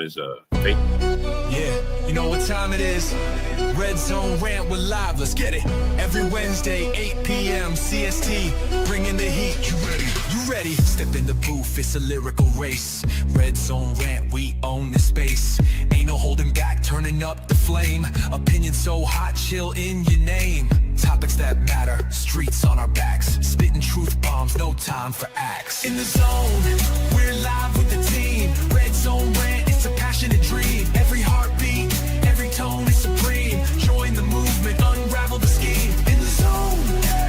his face. Yeah, you know what time it is? Red Zone Rant, we're live, let's get it. Every Wednesday, 8 p.m. CST, bringing the heat. You ready? You ready? Step in the booth, it's a lyrical race. Red Zone Rant, we own the space. Ain't no holding back, turning up the flame. Opinion so hot, chill in your name. Topics that matter, streets on our backs. Spitting truth bombs, no time for acts. In the zone, we're live with the team. Red Zone Rant, it's a passionate dream. Every heartbeat, every tone is supreme. Join the movement, unravel the scheme. In the zone,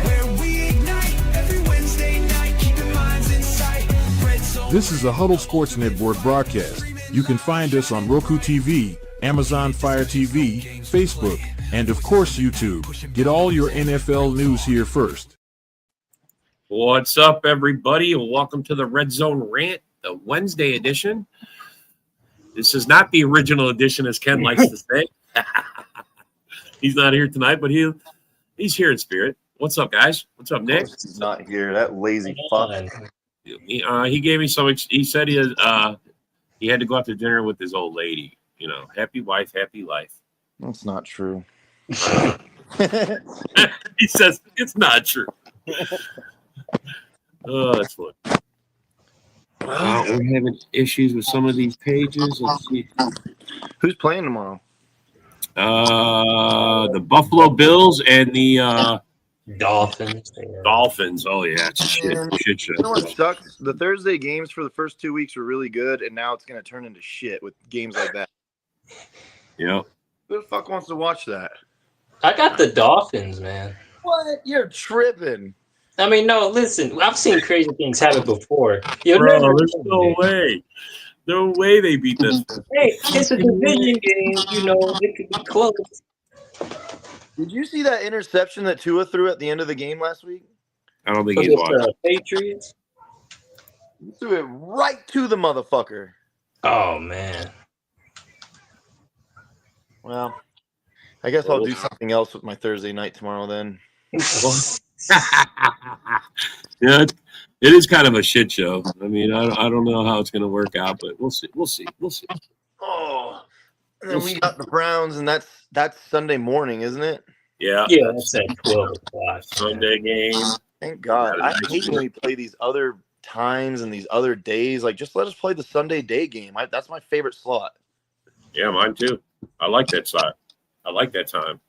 where we ignite. Every Wednesday night, keeping minds in sight. Red Zone. This is a Huddle Sports Network broadcast. You can find us on Roku TV, Amazon Fire TV, Facebook, and of course YouTube. Get all your NFL news here first. What's up, everybody, and welcome to the Red Zone Rant, the Wednesday edition. This is not the original edition, as Ken likes to say. He's not here tonight, but he's here in spirit. What's up, guys? What's up, Nick? He's not here. That lazy fuck. He gave me some. He said he had to go out to dinner with his old lady. You know, happy wife, happy life. That's not true. He says it's not true. Oh, that's fun. We're having issues with some of these pages. Let's see. Who's playing tomorrow? The Buffalo Bills and the Dolphins. Dolphins. Oh yeah, it's a shit show. You know what sucks? The Thursday games for the first 2 weeks were really good, and now it's going to turn into shit with games like that. Yeah. Who the fuck wants to watch that? I got the Dolphins, man. What? You're tripping. I mean, no, listen, I've seen crazy things happen before. Bro, there's no way. No way they beat this. Hey, it's a division game, you know, it could be close. Did you see that interception that Tua threw at the end of the game last week? I don't think he's watching. Patriots? He threw it right to the motherfucker. Oh, man. Well, I guess I'll do something else with my Thursday night tomorrow then. Yeah, it is kind of a shit show. I mean, I don't know how it's going to work out, but we'll see. Oh, and then we got the Browns, and that's Sunday morning, isn't it? Yeah. Yeah, that's at 12 o'clock. Sunday game. Thank God. I hate when we play these other times and these other days. Like, just let us play the Sunday day game. That's my favorite slot. Yeah, mine too. I like that slot. I like that time.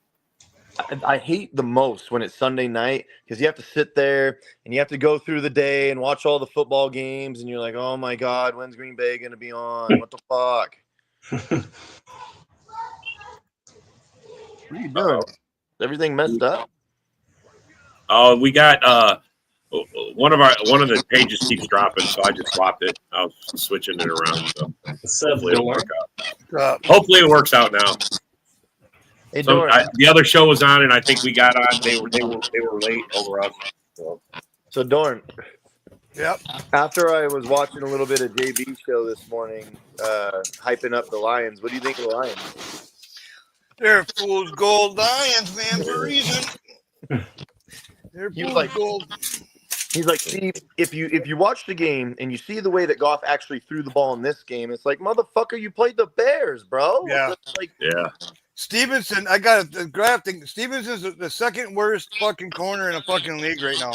I hate the most when it's Sunday night because you have to sit there and you have to go through the day and watch all the football games, and you're like, oh my God, when's Green Bay going to be on? What the fuck? What are you doing? Is everything messed up? We got one of the pages keeps dropping, so I just swapped it. I was switching it around. So hopefully it'll work out. Hopefully it works out now. Hey, the other show was on, and I think we got on. They were late over us. So Dorn. Yep. After I was watching a little bit of JB's show this morning, hyping up the Lions, what do you think of the Lions? They're fool's gold Lions, man, for a reason. They're fool's gold. He's like, Steve, if you watch the game and you see the way that Goff actually threw the ball in this game, it's like, motherfucker, you played the Bears, bro. Yeah. Yeah. Stevenson, I got the drafting. Stevenson's the second worst fucking corner in the fucking league right now.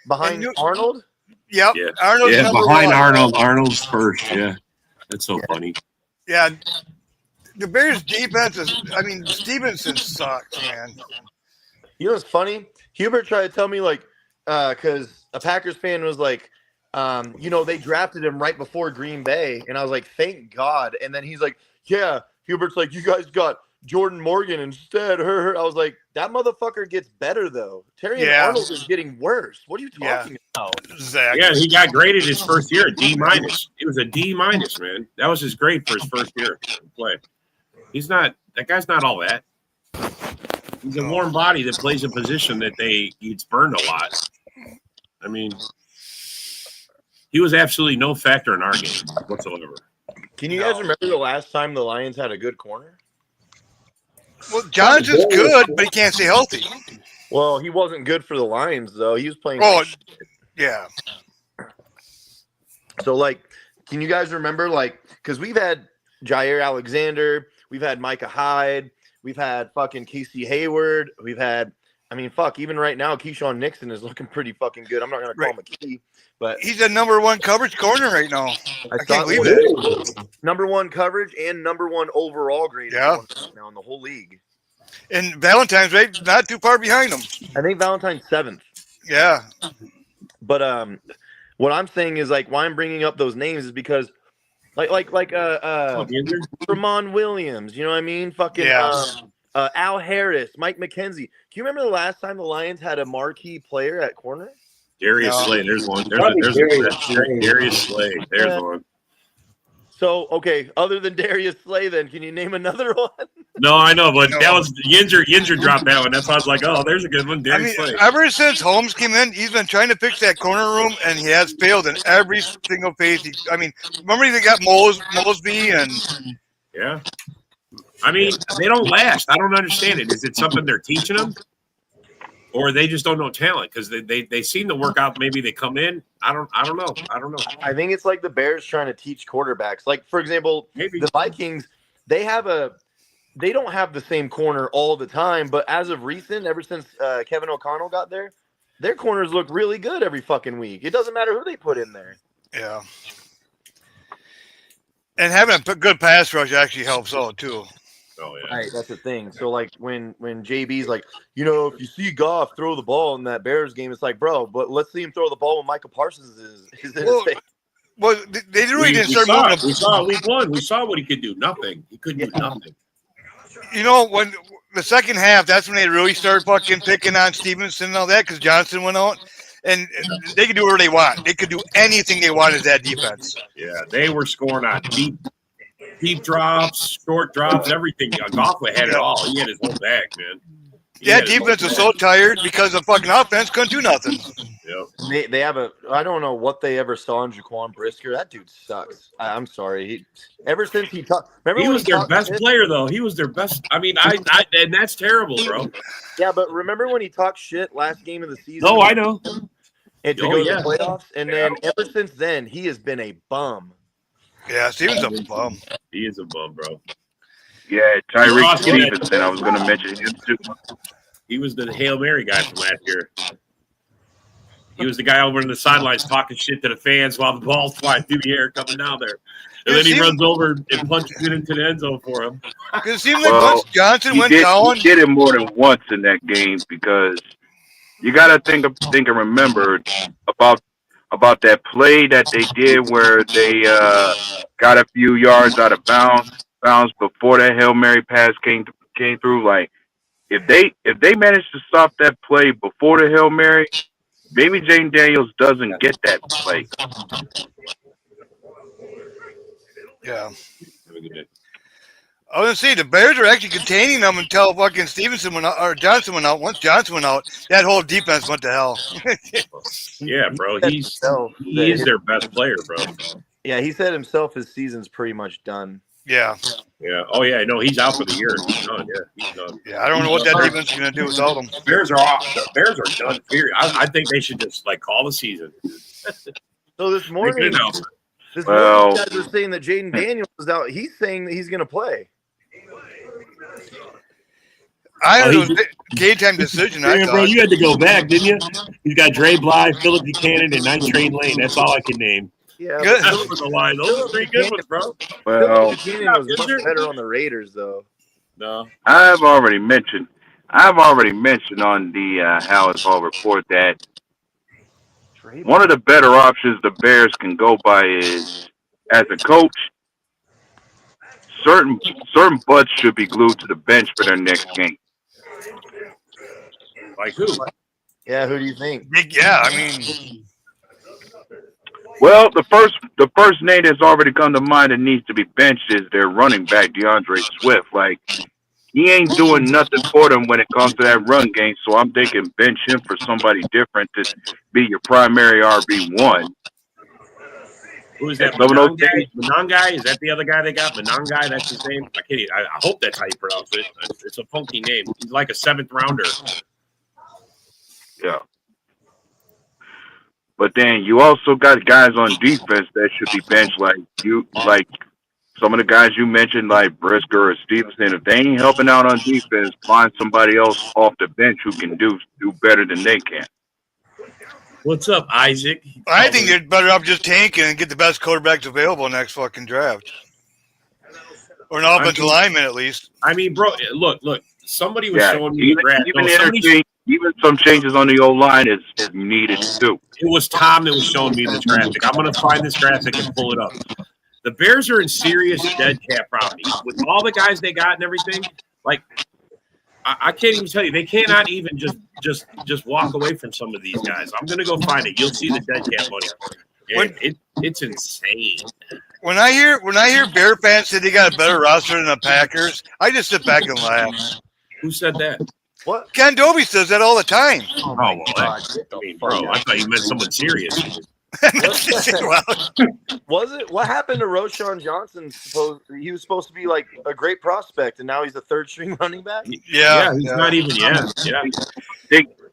Behind Arnold? Yep. Yeah. Arnold's behind one. Arnold. Arnold's first. Yeah. That's so funny. Yeah. The Bears' defense Stevenson sucks, man. You know what's funny? Hubert tried to tell me, like, because a Packers fan was like, they drafted him right before Green Bay. And I was like, thank God. And then he's like, yeah, Hubert's like, you guys got Jordan Morgan instead. I was like, that motherfucker gets better, though. Terry Arnold is getting worse. What are you talking about? Exactly. Yeah, he got graded his first year, D-. It was a D-, man. That was his grade for his first year of play. That guy's not all that. He's a warm body that plays a position that gets burned a lot. I mean, he was absolutely no factor in our game whatsoever. Can you guys remember the last time the Lions had a good corner? Well, Johnson's good, but he can't stay healthy. Well, he wasn't good for the Lions, though. He was playing. Oh, yeah. So, like, can you guys remember, like, because we've had Jair Alexander. We've had Micah Hyde. We've had fucking Casey Hayward. We've had, I mean, fuck, even right now, Keyshawn Nixon is looking pretty fucking good. I'm not going to call him a key, but He's the #1 coverage corner right now. I can't believe it. it. #1 coverage and #1 overall grade now in the whole league. And Valentine's right not too far behind him. I think Valentine's 7th. Yeah. But what I'm saying is like why I'm bringing up those names is because Ramon Williams, you know what I mean? Fucking Al Harris, Mike McKenzie. Do you remember the last time the Lions had a marquee player at corner? Darius Slay, there's one. There's Darius Slay. There's one. So, okay, other than Darius Slay, then, can you name another one? No, I know, but that was Yinzer dropped that one. That's why I was like, oh, there's a good one. Darius Slay. Ever since Holmes came in, he's been trying to fix that corner room, and he has failed in every single phase. Remember they got Mosby and... Yeah. I mean, they don't last. I don't understand it. Is it something they're teaching them? Or they just don't know talent because they seem to work out. Maybe they come in. I don't know. I think it's like the Bears trying to teach quarterbacks. Like, for example, the Vikings, they don't have the same corner all the time, but as of recent, ever since Kevin O'Connell got there, their corners look really good every fucking week. It doesn't matter who they put in there. Yeah. And having a good pass rush actually helps out too. Oh, yeah. Right, that's the thing. So, like, when JB's like, if you see Goff throw the ball in that Bears game, it's like, bro, but let's see him throw the ball when Michael Parsons is in his face. Well, they really didn't start moving him. We saw week 1. We saw what he could do. Nothing. He couldn't do nothing. When the second half, that's when they really started fucking picking on Stevenson and all that because Johnson went out. And they could do whatever they want. They could do anything they want as that defense. Yeah, they were scoring on deep drops, short drops, everything. Goff had it all. He had his whole bag, man. Defense was so tired because the fucking offense couldn't do nothing. Yep. They have I don't know what they ever saw in Jaquan Brisker. That dude sucks. I'm sorry. Ever since he talked, remember he when was their best player though. He was their best. I mean, and that's terrible, bro. Yeah, but remember when he talked shit last game of the season? No, I know. And to go to the playoffs, and then ever since then, he has been a bum. Yeah, Steven's a bum. He is a bum, bro. Yeah, Tyreek Stevenson. I was going to mention him too. He was the Hail Mary guy from last year. He was the guy over in the sidelines talking shit to the fans while the ball's flying through the air coming down there. And then he runs over and punches it into the end zone for him. Because it seemed like once Johnson went down. He did it more than once in that game because you got to think and remember about that play that they did where they got a few yards out of bounds before that Hail Mary pass came through. Like if they managed to stop that play before the Hail Mary, maybe Jane Daniels doesn't get that play. Yeah. I was gonna say the Bears are actually containing them until fucking Stevenson went out or Johnson went out. Once Johnson went out, that whole defense went to hell. Yeah, bro. He's their best player, bro. Yeah, he said himself his season's pretty much done. Yeah. Yeah. Oh yeah. No, he's out for the year. He's done. Yeah, he's done. Yeah, I don't know what that defense is gonna do without him. Bears are off. The Bears are done. Period. I think they should just call the season. So this morning, you guys were saying that Jaden Daniels is out. He's saying that he's gonna play. I don't know. Game time decision. Bro, you had to go back, didn't you? He's got Dre Bly, Philip Buchanan, and Night Train Lane. That's all I can name. Yeah, good. Those are 3 good ones, bro. Well, Buchanan was much better on the Raiders, though. No, I've already mentioned on the Howard Hall report that one of the better options the Bears can go by is, as a coach, certain butts should be glued to the bench for their next game. Like who? Yeah, who do you think? Yeah, I mean, well, the first name that's already come to mind that needs to be benched is their running back, DeAndre Swift. Like, he ain't doing nothing for them when it comes to that run game, so I'm thinking bench him for somebody different to be your primary RB1. Who is that? Manon guy? Manon guy? Is that the other guy they got? Manon guy? That's his name? I hope that's how you pronounce it. It's a funky name. He's like a 7th rounder. Yeah. But then you also got guys on defense that should be benched, like some of the guys you mentioned, like Brisker or Stevenson, if they ain't helping out on defense, find somebody else off the bench who can do better than they can. What's up, Isaac? I think they're better off just tanking and get the best quarterbacks available next fucking draft. Or an offensive lineman, at least. I mean, bro, look. Somebody was showing me the draft. Even some changes on the O-line is needed, too. It was Tom that was showing me this graphic. I'm going to find this graphic and pull it up. The Bears are in serious dead cap property. With all the guys they got and everything, like, I can't even tell you. They cannot even just walk away from some of these guys. I'm going to go find it. You'll see the dead cap money. It's insane. When I hear Bear fans say they got a better roster than the Packers, I just sit back and laugh. Who said that? What? Ken Dobie says that all the time. Oh, well, bro, I thought you meant someone serious. Was it? What happened to Roshan Johnson? He was supposed to be like a great prospect, and now he's the third string running back. Yeah, he's not even yet. Yeah,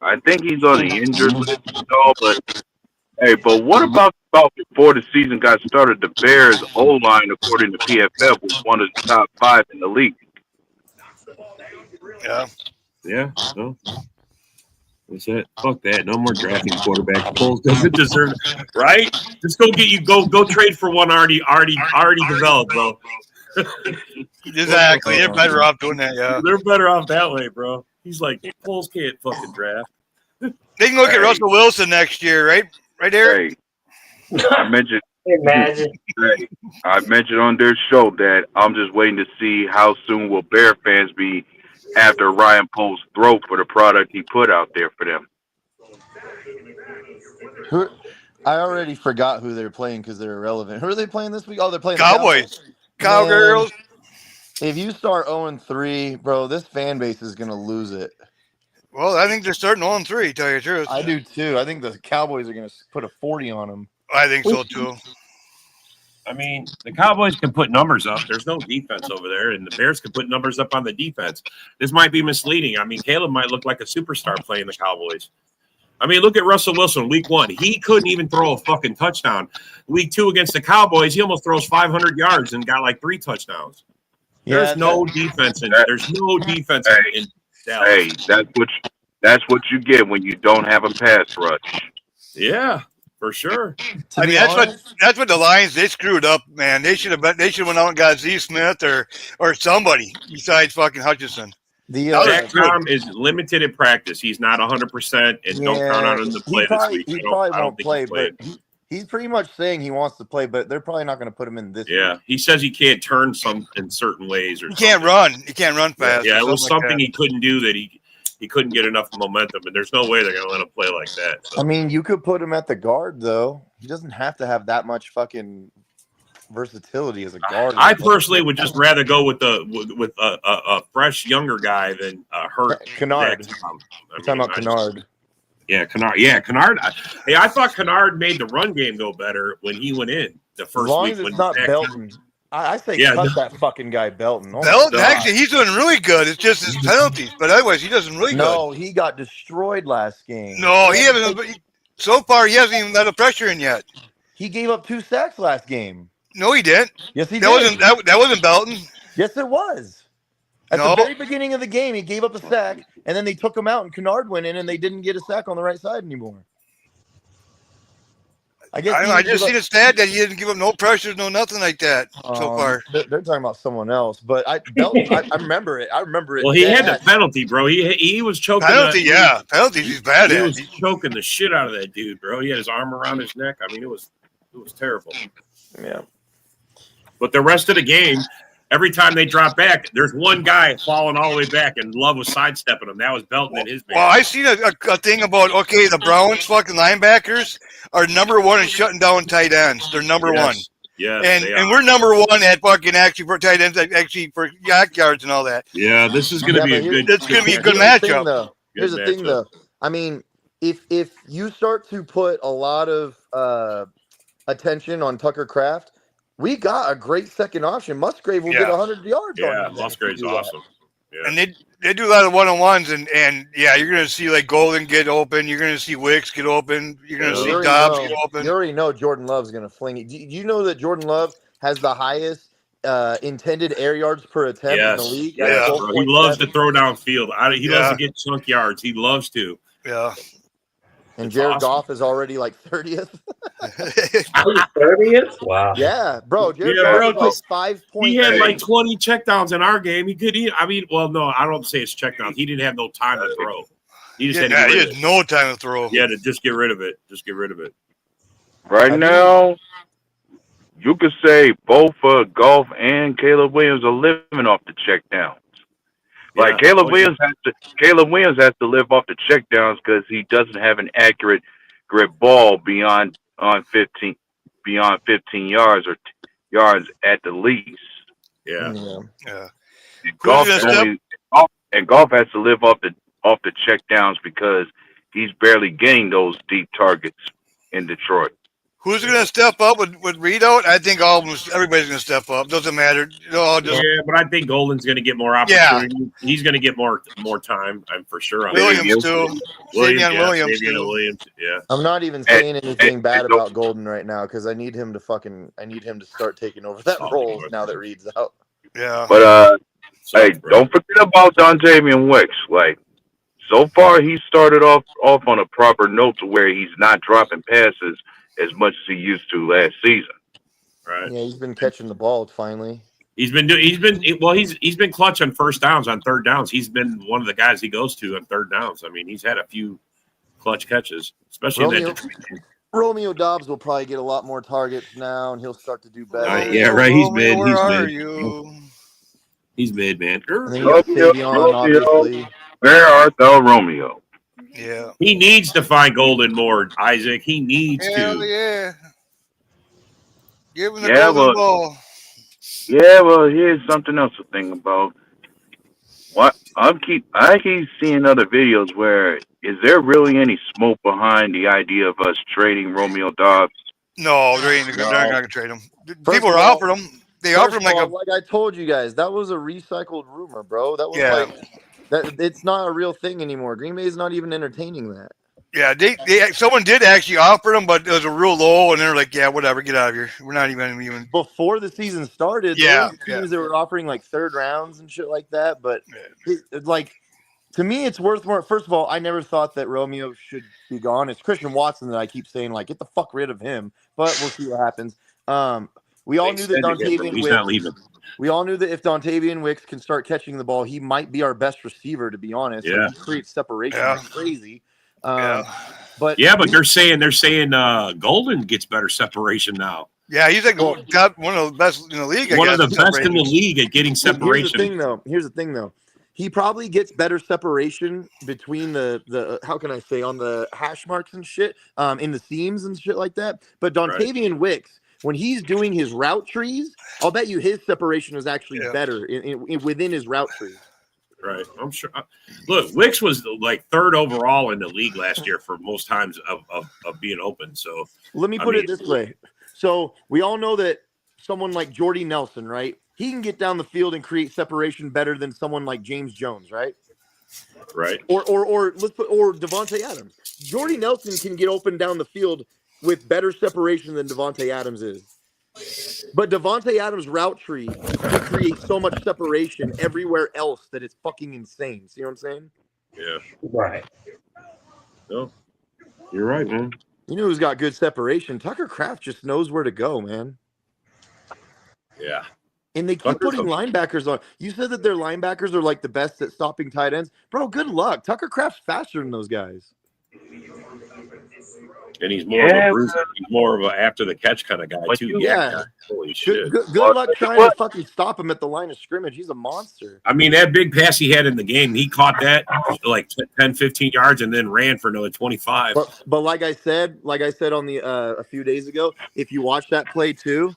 I think he's on the injured list. But what about before the season got started? The Bears O-line, according to PFF, was one of the top 5 in the league. Yeah. No. What's that? Fuck that. No more drafting quarterback. Foles doesn't deserve it. Right? Just go trade for one already developed, bro. Exactly. They're better off doing that, yeah. They're better off that way, bro. He's like, Foles can't fucking draft. They can look at Russell Wilson next year, right? Right, Eric? I mentioned Imagine. I mentioned on their show that I'm just waiting to see how soon will Bear fans be after Ryan Poles' throat for the product he put out there for them. I already forgot who they're playing because they're irrelevant. Who are they playing this week? Oh, they're playing Cowboys. Cowgirls. If you start 0-3, bro, this fan base is going to lose it. Well, I think they're starting 0-3, tell you the truth. I do too. I think the Cowboys are going to put a 40 on them. I think so too. I mean, the Cowboys can put numbers up. There's no defense over there, and the Bears can put numbers up on the defense. This might be misleading. I mean, Caleb might look like a superstar playing the Cowboys. I mean, look at Russell Wilson, week 1. He couldn't even throw a fucking touchdown. Week 2 against the Cowboys, he almost throws 500 yards and got like 3 touchdowns. There's no defense in There's no defense in Dallas. Hey, that's what you get when you don't have a pass rush. Yeah. For sure. I mean, that's what the Lions, they screwed up, man. They should have went out and got Z Smith or somebody besides fucking Hutchinson. Zach Tom is limited in practice. He's not 100%, and don't count on him to play this week. He probably won't play, but he's pretty much saying he wants to play, but they're probably not going to put him in this. Yeah, week. He says he can't turn some in certain ways, or he can't run. He can't run fast. Yeah, it was something he couldn't do that he couldn't get enough momentum, and there's no way they're going to let him play like that. So. I mean, you could put him at the guard, though. He doesn't have to have that much fucking versatility as a guard. I personally would just rather go with a fresh younger guy than hurt Kennard. I'm talking about Kennard. Yeah, Kennard. Yeah, Kennard. Hey, I thought Kennard made the run game go better when he went in the first as long week. As it's not Belton. I say cut that fucking guy Belton. Oh Belton, actually, he's doing really good. It's just his penalties, but otherwise, he doesn't really good. No, he got destroyed last game. No, he hasn't. So far, he hasn't even let a pressure in yet. He gave up 2 sacks last game. No, he didn't. Yes, he did. That wasn't Belton. Yes, it was. At the very beginning of the game, he gave up a sack, and then they took him out, and Kennard went in, and they didn't get a sack on the right side anymore. I just seen a stat that he didn't give up no pressures, no nothing like that so far. They're talking about someone else, but Belton, I remember it. I remember it. Well, he had the penalty, bro. He was choking. Penalties. He's bad at. He was choking the shit out of that dude, bro. He had his arm around his neck. I mean, it was terrible. Yeah. But the rest of the game, every time they drop back, there's one guy falling all the way back, and Love was sidestepping him. That was Belton and his man. Well, I seen a thing about, the Browns fucking linebackers are number 1 in shutting down tight ends. They're number 1. Yeah, and we're number 1 at fucking actually for tight ends, actually for yak yards and all that. Yeah, this is going to be a good. It's going to be a good matchup. Here's the thing, though. I mean, if you start to put a lot of attention on Tucker Kraft, we got a great second option. Musgrave will get 100 yards. Yeah, Musgrave's awesome. Yeah. And they do a lot of one-on-ones, and you're going to see like Golden get open. You're going to see Wicks get open. You're going to see Dobbs get open. You already know Jordan Love's going to fling it. Do you know that Jordan Love has the highest intended air yards per attempt in the Yes, league. yes, At bro. He loves to 12.7. throw downfield. He loves Yeah. to get chunk yards. He loves to. Yeah. And It's Jared awesome. Goff is already like 30th. Oh, he's 30th? Wow. Yeah, bro. Jared Yeah, Goff bro, is like 'cause 5 He had point. like 20 checkdowns in our game. He could. I mean, well, no, I don't say it's checkdowns. He didn't have no time to throw. He just had to Yeah, get he rid of has it. no time to throw. He had to just get rid of it. Just get rid of it. Right now, you could say both Golf and Caleb Williams are living off the checkdowns. Like Yeah. Caleb Williams has to live off the checkdowns because he doesn't have an accurate grip ball beyond 15 yards or yards at the least. Yeah. Yeah. Golf Who's gonna Golf has to live off the checkdowns because he's barely getting those deep targets in Detroit. Who's going to step up with Reed out? I think everybody's going to step up. Doesn't matter. Yeah, but I think Golden's going to get more opportunity. He's going to get more time. I'm for sure. On Williams too. Williams too. Williams. Yeah. I'm not even saying anything bad about Golden right now because I need him to start taking over that role now that Reed's out. Yeah. But hey, don't forget about Dontavian Wicks. Like, so far he started off on a proper note to where he's not dropping passes as much as he used to last season. Right. Yeah, he's been catching the ball finally. He's been clutch on first downs, on third downs. He's been one of the guys he goes to on third downs. I mean, he's had a few clutch catches, especially Romeo Dobbs will probably get a lot more targets now, and he'll start to do better. Yeah, right. He's mid. Where He's are mid. you? He's mid, man. And then you got Savion, obviously. Where art thou, Romeo? Yeah. He needs to find Golden more, Isaac. He needs Hell to. yeah. Give him the golden ball. Yeah, well, here's something else to think about. I keep seeing other videos where is there really any smoke behind the idea of us trading Romeo Dobbs? No, they're not going to trade him. People are offering him. They offered him like I told you guys, that was a recycled rumor, bro. That was it's not a real thing anymore. Green Bay is not even entertaining that. Yeah, someone did actually offer them, but it was a real low, and they're like, "Yeah, whatever, get out of here. We're not even." Before the season started, yeah, teams that were offering like third rounds and shit like that. But to me, it's worth more. First of all, I never thought that Romeo should be gone. It's Christian Watson that I keep saying like, get the fuck rid of him. But we'll see what happens. We all knew that Dontavian Wicks. We all knew that if Dontavian Wicks can start catching the ball, he might be our best receiver. To be honest, yeah, he creates separation like crazy. But they're saying Golden gets better separation now. Yeah, he's like one of the best in the league. One of the best in the league at getting separation. Here's the thing, though. He probably gets better separation between the how can I say on the hash marks and shit, in the seams and shit like that. But Dontavian Wicks, when he's doing his route trees, I'll bet you his separation is actually better within his route tree. Right, I'm sure. Look, Wicks was like third overall in the league last year for most times of being open. So let me put it this way. So we all know that someone like Jordy Nelson, right? He can get down the field and create separation better than someone like James Jones, right? Right. Or Devontae Adams. Jordy Nelson can get open down the field with better separation than Devontae Adams is. But Devontae Adams' route tree can create so much separation everywhere else that it's fucking insane. See what I'm saying? Yeah. Right. No, you're right, man. You know who's got good separation? Tucker Kraft just knows where to go, man. Yeah. And they keep putting linebackers on. You said that their linebackers are like the best at stopping tight ends. Bro, good luck. Tucker Kraft's faster than those guys. And he's more of a bruiser. He's more of a after the catch kind of guy too. Yeah. Holy shit. Good luck trying to fucking stop him at the line of scrimmage. He's a monster. I mean, that big pass he had in the game, he caught that like 10, 15 yards and then ran for another 25. But like I said on the a few days ago, if you watch that play too,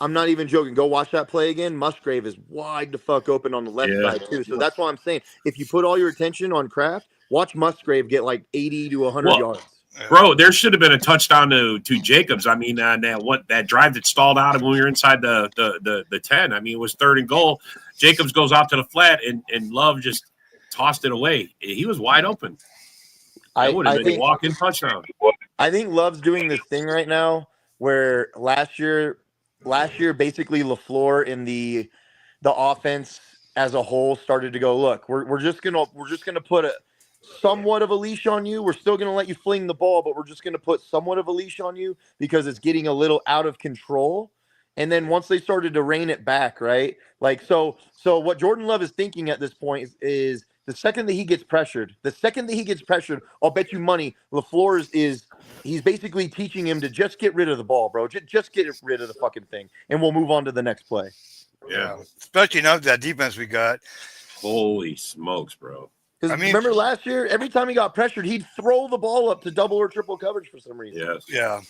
I'm not even joking. Go watch that play again. Musgrave is wide the fuck open on the left side too. So that's why I'm saying if you put all your attention on Kraft, watch Musgrave get like 80 to 100 yards. Bro, there should have been a touchdown to Jacobs. I mean, that drive that stalled out when we were inside the 10. I mean, it was 3rd and goal. Jacobs goes out to the flat, and Love just tossed it away. He was wide open. That would have been a walk-in touchdown. I think Love's doing this thing right now where last year last year, basically LaFleur in the offense as a whole started to go, look, we're just gonna put a somewhat of a leash on you. We're still gonna let you fling the ball, but we're just gonna put somewhat of a leash on you because it's getting a little out of control. And then once they started to rein it back, right? Like so what Jordan Love is thinking at this point is the second that he gets pressured, I'll bet you money LaFleur is he's basically teaching him to just get rid of the ball, bro. Just get rid of the fucking thing, and we'll move on to the next play. Yeah. Especially now that defense we got. Holy smokes, bro. Because remember last year, every time he got pressured, he'd throw the ball up to double or triple coverage for some reason. Yes. Yeah.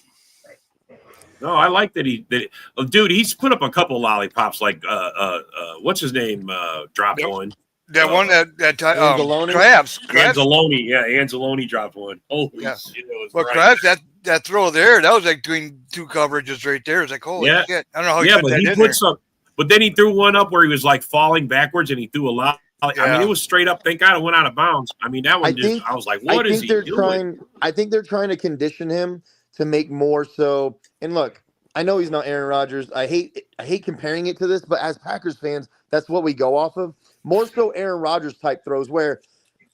No, I like that dude, he's put up a couple lollipops like what's his name? Dropped one. That one that Anzalone? Krabs. Anzalone, yeah, Anzalone dropped one. Holy Yeah. shit. It was Well, right. Krabs, that throw there, that was like between two coverages right there. It's like, holy shit. I don't know how he yeah, put but that he in put there. some but then he threw one up where he was like falling backwards and he threw a lot. I mean, it was straight up. Thank God it went out of bounds. I mean, that one I was like, what is he doing? I think they're trying to condition him to make more so. And look, I know he's not Aaron Rodgers. I hate comparing it to this, but as Packers fans, that's what we go off of. More so Aaron Rodgers type throws where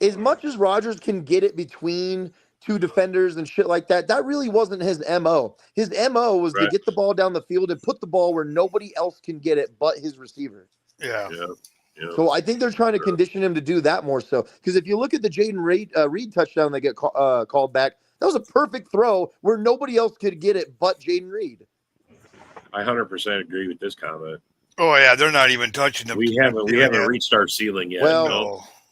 as much as Rodgers can get it between two defenders and shit like that, that really wasn't his MO. His MO was to get the ball down the field and put the ball where nobody else can get it but his receiver. Yeah. So I think they're trying to condition him to do that more so. Because if you look at the Jaden Reed touchdown that get called back, that was a perfect throw where nobody else could get it but Jaden Reed. I 100% agree with this comment. Oh yeah, they're not even touching them. We haven't reached our ceiling yet.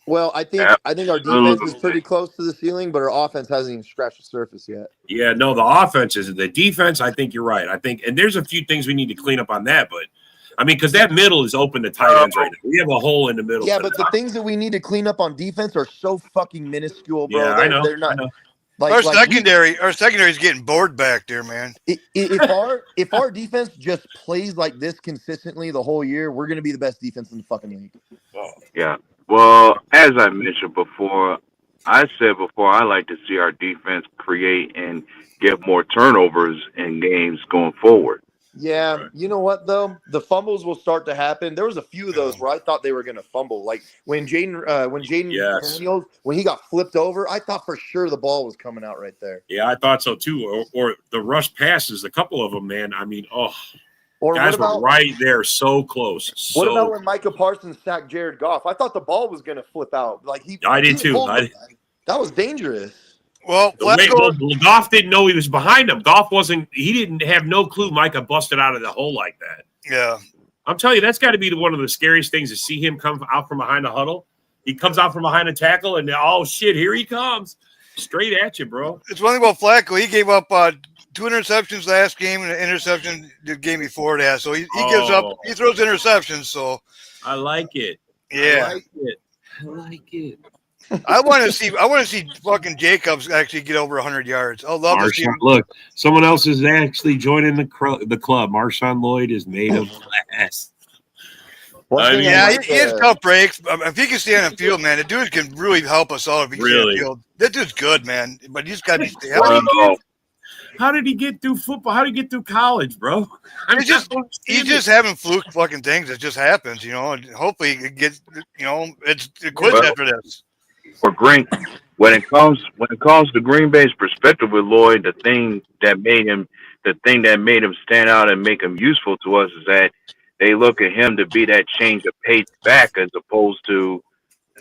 Well, I think our defense is pretty close to the ceiling, but our offense hasn't even scratched the surface yet. Yeah, no, the offense is the defense. I think you're right. I think, and there's a few things we need to clean up on that, but I mean, because that middle is open to tight ends right now. We have a hole in the middle. Yeah, but the things that we need to clean up on defense are so fucking minuscule, bro. Yeah, I know. They're not. I know. Our secondary is getting bored back there, man. If our defense just plays like this consistently the whole year, we're going to be the best defense in the fucking league. Yeah. Well, as I mentioned before, I like to see our defense create and get more turnovers in games going forward. Yeah, you know what though? The fumbles will start to happen. There was a few of those where I thought they were going to fumble. Like when Jaden Daniels, when he got flipped over, I thought for sure the ball was coming out right there. Yeah, I thought so too. Or the rush passes, a couple of them, man. I mean, or guys were right there, so close. What about when Micah Parsons sacked Jared Goff? I thought the ball was going to flip out. Like I did too. That was dangerous. Well, Goff didn't know he was behind him. He didn't have no clue Micah busted out of the hole like that. Yeah. I'm telling you, that's got to be one of the scariest things to see him come out from behind the huddle. He comes out from behind a tackle, and oh, shit, here he comes. Straight at you, bro. It's one thing about Flacco. He gave up 2 interceptions last game and an interception the game before that. So he gives up. He throws interceptions, so. I like it. Yeah. I like it. I want to see fucking Jacobs actually get over 100 yards. I'll love to see him. Look, someone else is actually joining the club. Marshawn Lloyd is made of glass. He has tough breaks. If he can stay on the field, man, the dude can really help us out. If he can stay on the field, that dude's good, man. But he's got to be stable. How did he get through football? How did he get through college, bro? He's just having fluke fucking things. It just happens, And hopefully it gets, it quits after this. For Green, when it comes to Green Bay's perspective with Lloyd, the thing that made him stand out and make him useful to us is that they look at him to be that change of pace back as opposed to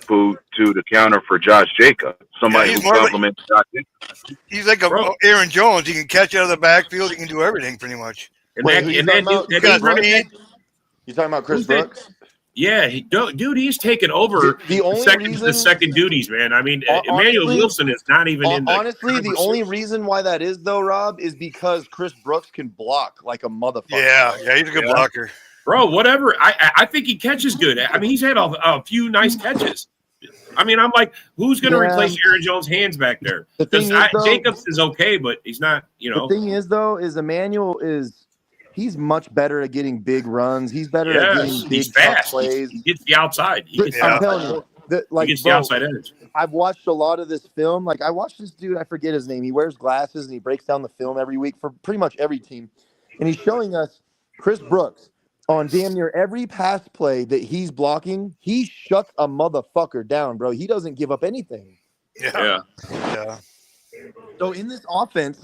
the counter for Josh Jacobs, somebody who complements Josh Jacobs. He's like Aaron Jones. He can catch out of the backfield. He can do everything pretty much. You talking about Chris Brooks? Yeah, dude, he's taken over the second duties, man. I mean, Emmanuel Wilson is not even in the honestly, the only reason why that is, though, Rob, is because Chris Brooks can block like a motherfucker. Yeah, he's a good blocker. Bro, whatever. I think he catches good. I mean, he's had a few nice catches. I mean, I'm like, who's going to replace Aaron Jones' hands back there? Because Jacobs is okay, but he's not, The thing is, though, is Emmanuel he's much better at getting big runs. He's better at getting big tough plays. He gets the outside. I'm telling you, he gets the outside edge. I've watched a lot of this film. Like I watched this dude, I forget his name. He wears glasses and he breaks down the film every week for pretty much every team. And he's showing us Chris Brooks, on damn near every pass play that he's blocking, he shuts a motherfucker down, bro. He doesn't give up anything. Yeah. So in this offense,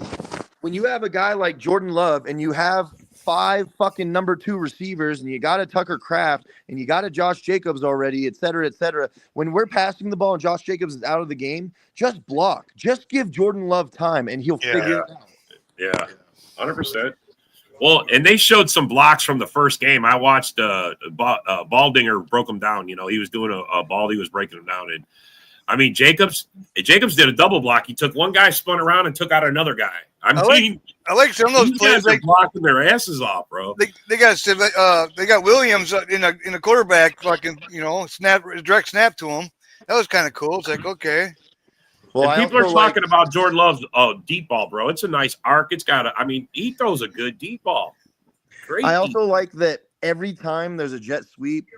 when you have a guy like Jordan Love and you have 5 fucking number 2 receivers and you got a Tucker Kraft and you got a Josh Jacobs already, et cetera, when we're passing the ball and Josh Jacobs is out of the game, just block. Just give Jordan Love time and he'll figure it out. Yeah, 100%. Well, and they showed some blocks from the first game. I watched Baldinger broke him down. You know, he was doing a ball. He was breaking him down. And, I mean, Jacobs did a double block. He took one guy, spun around, and took out another guy. I like some of those players players. Like blocking their asses off, bro. they got Williams in a quarterback fucking direct snap to him. That was kind of cool. It's like, okay. Well, and people are talking about Jordan Love's deep ball, bro. It's a nice arc. It's got he throws a good deep ball. Great. I also like that every time there's a jet sweep,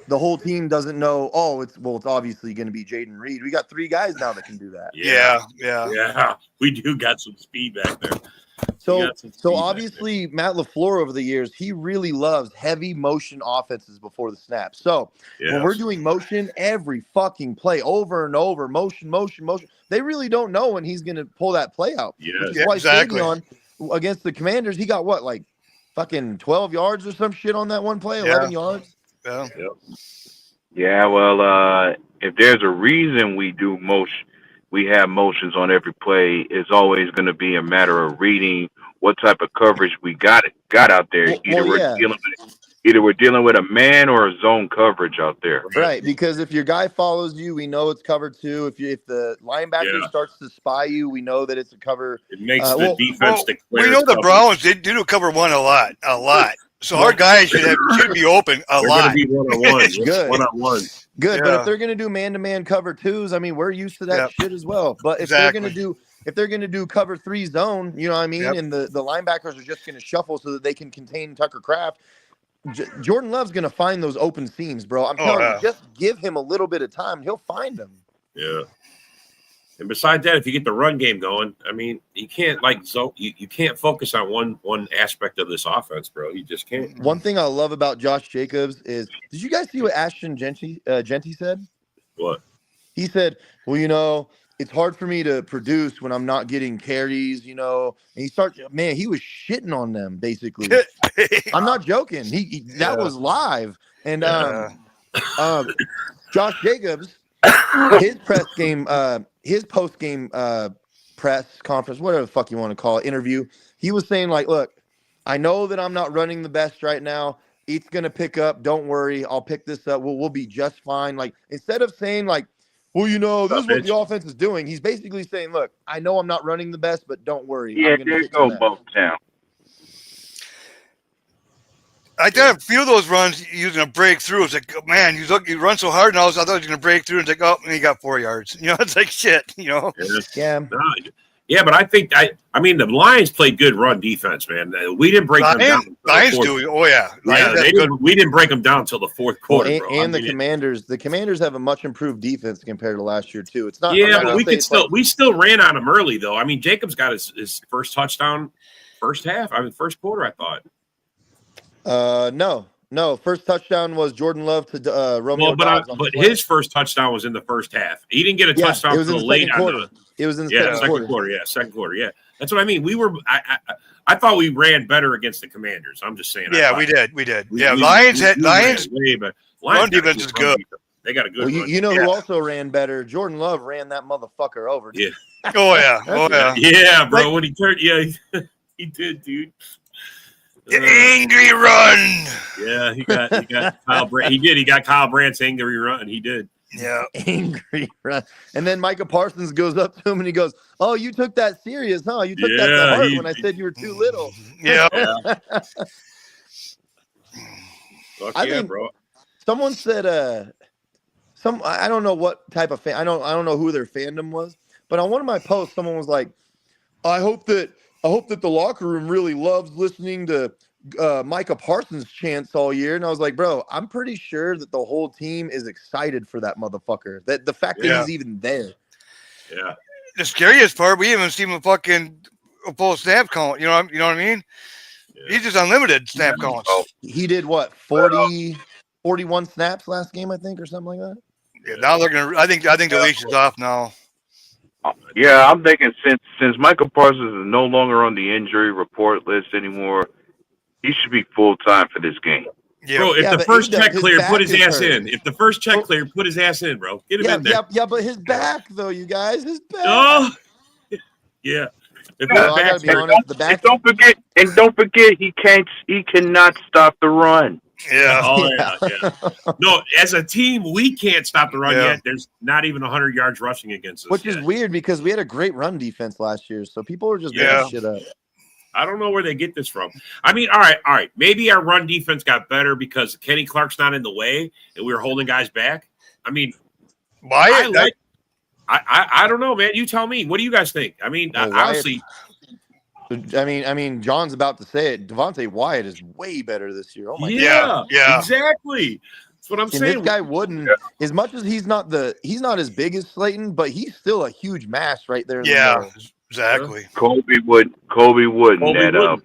the whole team doesn't know, it's obviously going to be Jaden Reed. We got 3 guys now that can do that. Yeah. We do got some speed back there. So obviously Matt LaFleur over the years, he really loves heavy motion offenses before the snap. So when we're doing motion every fucking play over and over, motion, they really don't know when he's going to pull that play out. Which is why Savion against the Commanders, he got like fucking 12 yards or some shit on that one play, 11 yards. Yeah, well, if there's a reason we have motions on every play, it's always going to be a matter of reading what type of coverage we got out there. Either we're dealing with a man or a zone coverage out there. Right, because if your guy follows you, we know it's cover 2. If the linebacker starts to spy you, we know that it's a cover. It makes the defense declare. We know the Browns they do cover 1 a lot. So our guys should be open a lot. Be one-on-one. Good. One-on-one. Good, but if they're going to do man-to-man cover 2s, I mean, we're used to that shit as well. But if they're going to do cover 3 zone, you know what I mean, and the linebackers are just going to shuffle so that they can contain Tucker Kraft, Jordan Love's going to find those open seams, bro. I'm telling you, just give him a little bit of time, he'll find them. Yeah. And besides that, if you get the run game going, I mean, you can't you can't focus on one aspect of this offense, bro. You just can't. One thing I love about Josh Jacobs is, did you guys see what Ashton Genty said? What? He said, well, it's hard for me to produce when I'm not getting carries, And he was shitting on them, basically. I'm not joking. That was live. And Josh Jacobs, his post game press conference, whatever the fuck you want to call it, interview, he was saying, like, look, I know that I'm not running the best right now. It's gonna pick up. Don't worry, I'll pick this up. We'll be just fine. Like, instead of saying like, well, this is what the offense is doing, he's basically saying, look, I know I'm not running the best, but don't worry. Yeah, there you go, Motown. I did a few of those runs using a breakthrough. It's like, man, you run so hard, and I thought he was going to break through, and it's like, and he got 4 yards. It's like shit. Yeah. Yeah, but I think the Lions played good run defense, man. We didn't break them down. Lions do. Oh yeah, we didn't break them down until the fourth quarter. And the Commanders have a much improved defense compared to last year too. It's not. Yeah, but we still ran on them early though. I mean, Jacobs got his first touchdown first half. First quarter, I thought. No. First touchdown was Jordan Love to Romeo. But his first touchdown was in the first half. He didn't get a touchdown until late on. It was in the second quarter. Yeah, second quarter. Yeah, that's what I mean. I thought we ran better against the Commanders. I'm just saying. Yeah, we did. Lions run defense is good. They got a good. Well, who also ran better? Jordan Love ran that motherfucker over. Yeah. Oh yeah. Yeah, bro. When he turned, he did, dude. The angry run. Yeah, he got Kyle Brandt. He did. He got Kyle Brandt's angry run. He did. Yeah, angry run. And then Micah Parsons goes up to him and he goes, "Oh, you took that serious, huh? You took that to heart when I said you were too little." Yeah. I think, bro. Someone said, I don't know what type of fan. I don't know who their fandom was, but on one of my posts, someone was like, I hope that the locker room really loves listening to Micah Parsons chants all year. And I was like, bro, I'm pretty sure that the whole team is excited for that motherfucker. That the fact that he's even there. Yeah. The scariest part, we haven't seen him fucking pull a snap count. You know what I mean? He's just unlimited snap counts. He did what 41 snaps last game, I think, or something like that. Yeah, now they're gonna. I think the leash is off now. Yeah, I'm thinking since Michael Parsons is no longer on the injury report list anymore, he should be full time for this game. Yeah. Bro, if Yeah, the but first A-Dub, check his cleared, back put his is ass hurt. in. If the first check cleared, put his ass in, bro. Get him in there. But his back though, you guys, his back. Oh, yeah. If Well, his I gotta back's be hurt, honest. The back. And don't forget, he cannot stop the run. Yeah. Oh yeah. No, as a team, we can't stop the run Yeah. yet. There's not even 100 yards rushing against us. Which is yet. weird because we had a great run defense last year, so people were just Yeah. making shit up. I don't know where they get this from. I mean, all right. Maybe our run defense got better because Kenny Clark's not in the way and we were holding guys back. I mean, Why? I don't know, man. You tell me. What do you guys think? I mean, Well, honestly, I mean, John's about to say it. Devontae Wyatt is way better this year. Oh my yeah, Yeah. exactly. That's what I'm And saying. this guy Wooden, as much as he's not as big as Slayton, but he's still a huge mass right there. In the Yeah. middle. Exactly. Kobe Wooden, Yeah.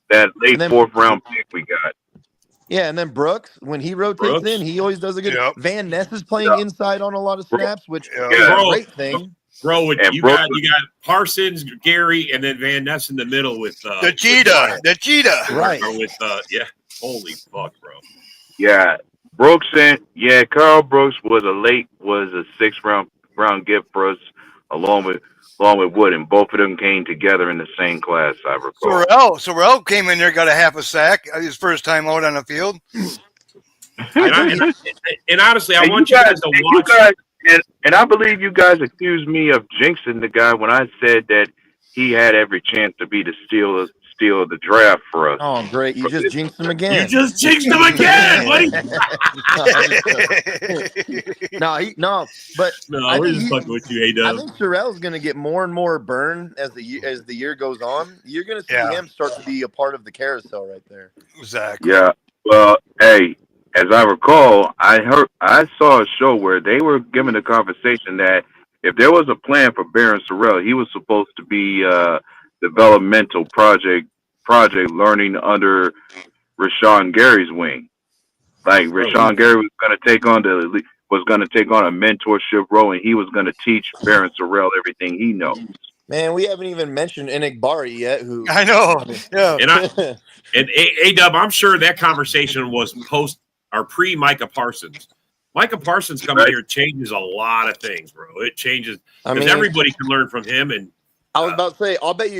that late And then- 4th round pick we got. Yeah, and then Brooks, when he rotates in, he always does a good. Yep. Van Ness is playing inside on a lot of snaps, which Yeah. is a Bro. great thing. Bro, And you Brooks- got Parsons, Gary, and then Van Ness in the middle with The cheetah. The cheetah. Right. With holy fuck, bro. Yeah, Brooks Carl Brooks was a 6th round gift for us, along with Wood, and both of them came together in the same class. I recall. Sorrell came in there, got a half a sack his first time out on the field. And honestly, I want you guys to watch. And I believe you guys accused me of jinxing the guy when I said that he had every chance to be the steal of the draft for us. Oh, great! You just jinxed him again. You just jinxed him again, buddy. No, but No, I we're think just he- fucking with you, I A-Dub. think Sorrell's going to get more and more burn as the year goes on. You're going to see Yeah. him start to be a part of the carousel right there. Exactly. Yeah. Well, hey, as I recall, I saw a show where they were giving a conversation that if there was a plan for Baron Sorrell, he was supposed to be developmental project learning under Rashawn Gary's wing. Like Rashawn Gary was going to take on a mentorship role, and he was going to teach Baron Sorrell everything he knows. Man, we haven't even mentioned Enigbari yet. Who I know. Yeah. And A-Dub, I'm sure that conversation was post or pre Micah Parsons. Micah Parsons coming here changes a lot of things, bro. It changes because everybody can learn from him. And I was about to say, I'll bet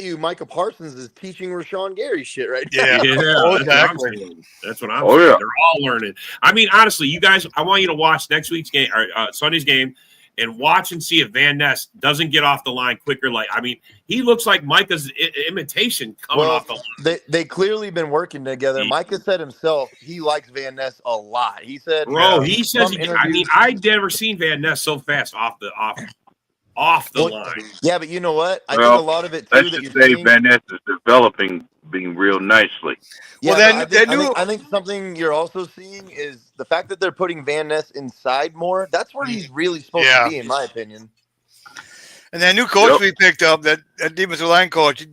you Micah Parsons is teaching Rashawn Gary shit right now. Yeah. exactly. That's what I'm saying. Yeah. They're all learning. I mean, honestly, you guys, I want you to watch next week's game or Sunday's game and watch and see if Van Ness doesn't get off the line quicker. Like, I mean, he looks like Micah's imitation coming off the line. They clearly been working together. Micah said himself he likes Van Ness a lot. He said, Bro, he says, some I interviews- mean, I've never seen Van Ness so fast off the line. Yeah, but you know what? I Well, think a lot of it too Let's that just you're say seeing. Van Ness is developing, being real nicely. Yeah, Well, but then I think something you're also seeing is the fact that they're putting Van Ness inside more. That's where he's really supposed to be, in my opinion. And that new coach we picked up, that defensive line coach,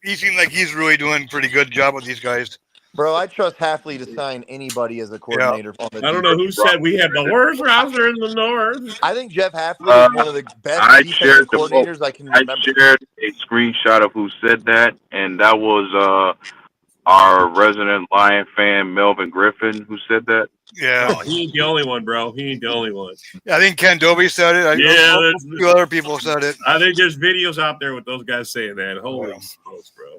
he seems like he's really doing a pretty good job with these guys. Bro, I trust Halfley to sign anybody as a coordinator. On the I don't know who said we had the worst roster in the North. I think Jeff Halfley is one of the best I defensive shared coordinators I can I remember. shared a screenshot of who said that, and that was our resident Lion fan, Melvin Griffin, who said that. Yeah. He ain't the only one, bro. He ain't the only one. I think Ken Dobie said it. A few other people said it. I think there's videos out there with those guys saying that. Holy smokes, bro.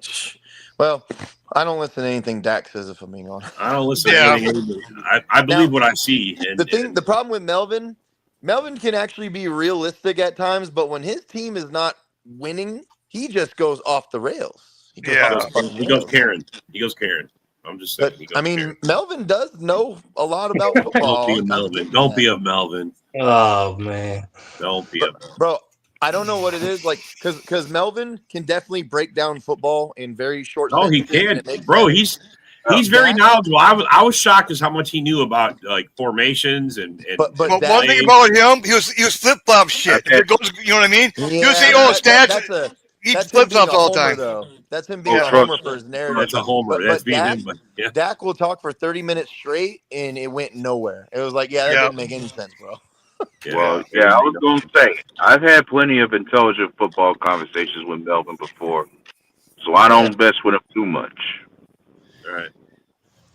Well, I don't listen to anything Dak says, if I'm being honest. I don't listen to anything. I believe what I see. And, The problem with Melvin can actually be realistic at times, but when his team is not winning, he just goes off the rails. He goes Karen. He goes Karen. I'm just saying. But, I mean, Karen. Melvin does know a lot about football. Don't be a Melvin. Don't be a Melvin. Oh, man. Don't be a Melvin. Bro, I don't know what it is, like, because Melvin can definitely break down football in very short. Oh, he can, bro. He's very knowledgeable. I was shocked as how much he knew about like formations and. But one thing about him, he was flip flop shit. It goes, you know what I mean? Yeah, He'll say, stats. that's him flip being a flops all the homer, time. though. That's him being Oh, a trust homer for his narrative. That's a homer. That's being Dak, him, but yeah. Dak will talk for 30 minutes straight, and it went nowhere. It was like, that Yeah. didn't make any sense, bro. Well, Yeah. yeah, I was going to say, I've had plenty of intelligent football conversations with Melvin before, so I don't mess with him too much. All right.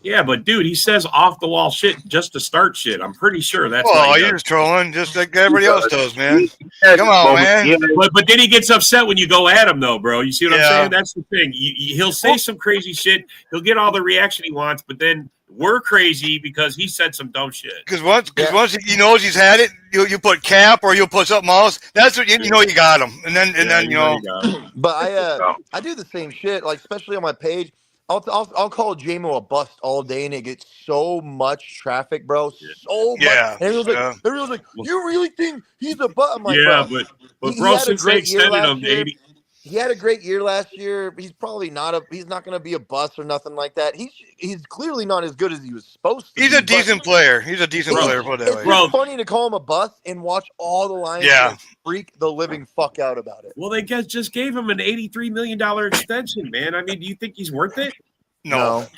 Yeah, but dude, he says off the wall shit just to start shit. I'm pretty sure that's Oh, what he you're does. just trolling, just like everybody else does, man. He had Come his on, moments. man. He had- But then he gets upset when you go at him, though, bro. You see what I'm Yeah. saying? That's the thing. He'll say some crazy shit. He'll get all the reaction he wants, but then we're crazy because he said some dumb shit. Because once he knows he's had it, you put cap or you'll put something else. That's what you know you got him. And then you know. But I do the same shit, like especially on my page. I'll call JMO a bust all day, and it gets so much traffic, bro. So much. Yeah. And everyone's like, you really think he's a bust? I'm like, Yeah, bro, but he bro, had a since they great year extended last him to year. 80, He had a great year last year. He's probably he's not going to be a bust or nothing like that. He's clearly not as good as he was supposed to. He's be, a decent player. He's a decent Bro, player. Put it that It's way. Bro. just funny to call him a bust and watch all the Lions fans freak the living fuck out about it. well, they just gave him an $83 million extension, man. I mean, do you think he's worth it? No.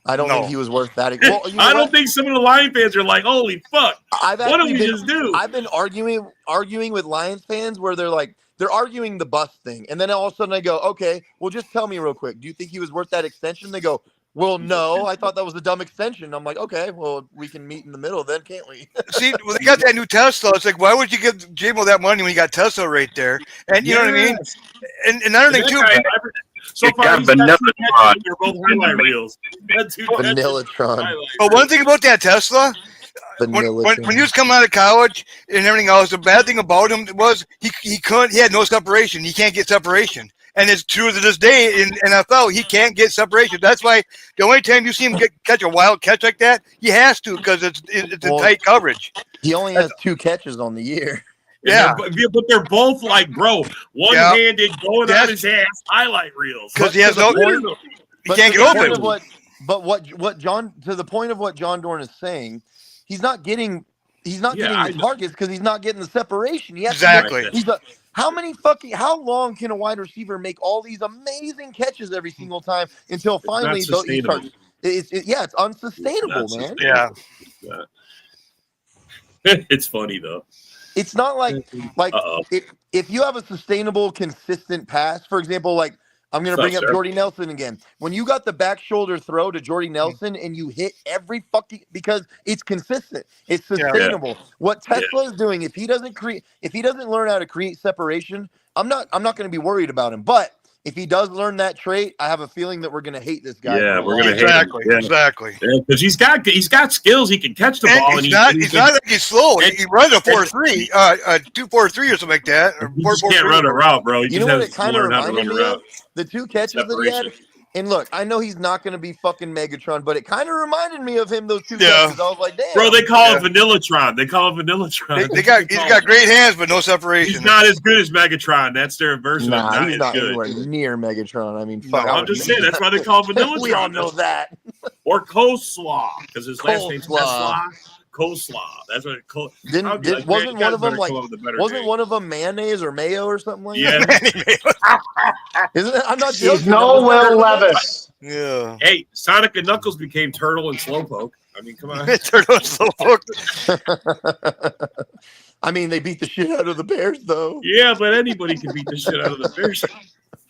I don't No. think he was worth that. Well, you know I don't what? think some of the Lion fans are like, holy fuck. I've What do actually we been, just do? I've been arguing with Lions fans where they're arguing the bust thing, and then all of a sudden I go, okay, well, just tell me real quick, do you think he was worth that extension? They go, well, no, I thought that was a dumb extension. I'm like, okay, well, we can meet in the middle then, can't we? See, well, they got that new Tesla. It's like, why would you give J-Mo that money when you got Tesla right there? And you know what I mean? And another thing, too. So It far, got he's got vanilla 2 catches. They're both highlight reels. That 2 catches, Vanillatron. highlight But one thing about that Tesla, Vanillatron. when he was coming out of college and everything else, the bad thing about him was he had no separation. He can't get separation. And it's true to this day in NFL, he can't get separation. That's why the only time you see him catch a wild catch like that, he has to because it's in tight coverage. He only has 2 catches on the year. Yeah. But they're both like, bro, one-handed, going on his ass, highlight reels. Because he has no. He can't get open. What John, to the point of what John Dorn is saying, he's not getting the targets because he's not getting the separation. He has Exactly. How long can a wide receiver make all these amazing catches every single time until finally he starts? It's unsustainable, man. Yeah. It's funny though. It's not like if you have a sustainable, consistent pass, for example, like I'm going to bring up Jordy Nelson again. When you got the back shoulder throw to Jordy Nelson and you hit every fucking, because it's consistent, it's sustainable. Yeah. What Tesla is doing, if he doesn't learn how to create separation, I'm not going to be worried about him. But if he does learn that trait, I have a feeling that we're going to hate this guy. Yeah, we're going to hate him. Yeah. Exactly. Because he's got skills. He can catch the ball. He's not like he's slow. He runs a 4.3, 2.43 or something like that. Or he just can't run a route, bro. You know what it kind of reminded me of? The 2 catches that he had. And look, I know he's not going to be fucking Megatron, but it kind of reminded me of him, those 2 catches. I was like, damn. Bro, they call him Vanillatron. He's got great hands, but no separation. He's not as good as Megatron. That's their version of he's not anywhere near Megatron. I mean, fuck. I'm just saying, that's why they call him Vanillatron. We all know that. Or Coleslaw, because his last name's Coleslaw. That's what it wasn't one of them mayonnaise or mayo or something like that? Isn't it? I'm not joking. He's no Will Levis. Yeah. Hey, Sonic and Knuckles became Turtle and Slowpoke. I mean, come on. Turtle and Slowpoke. I mean, they beat the shit out of the Bears, though. Yeah, but anybody can beat the shit out of the Bears.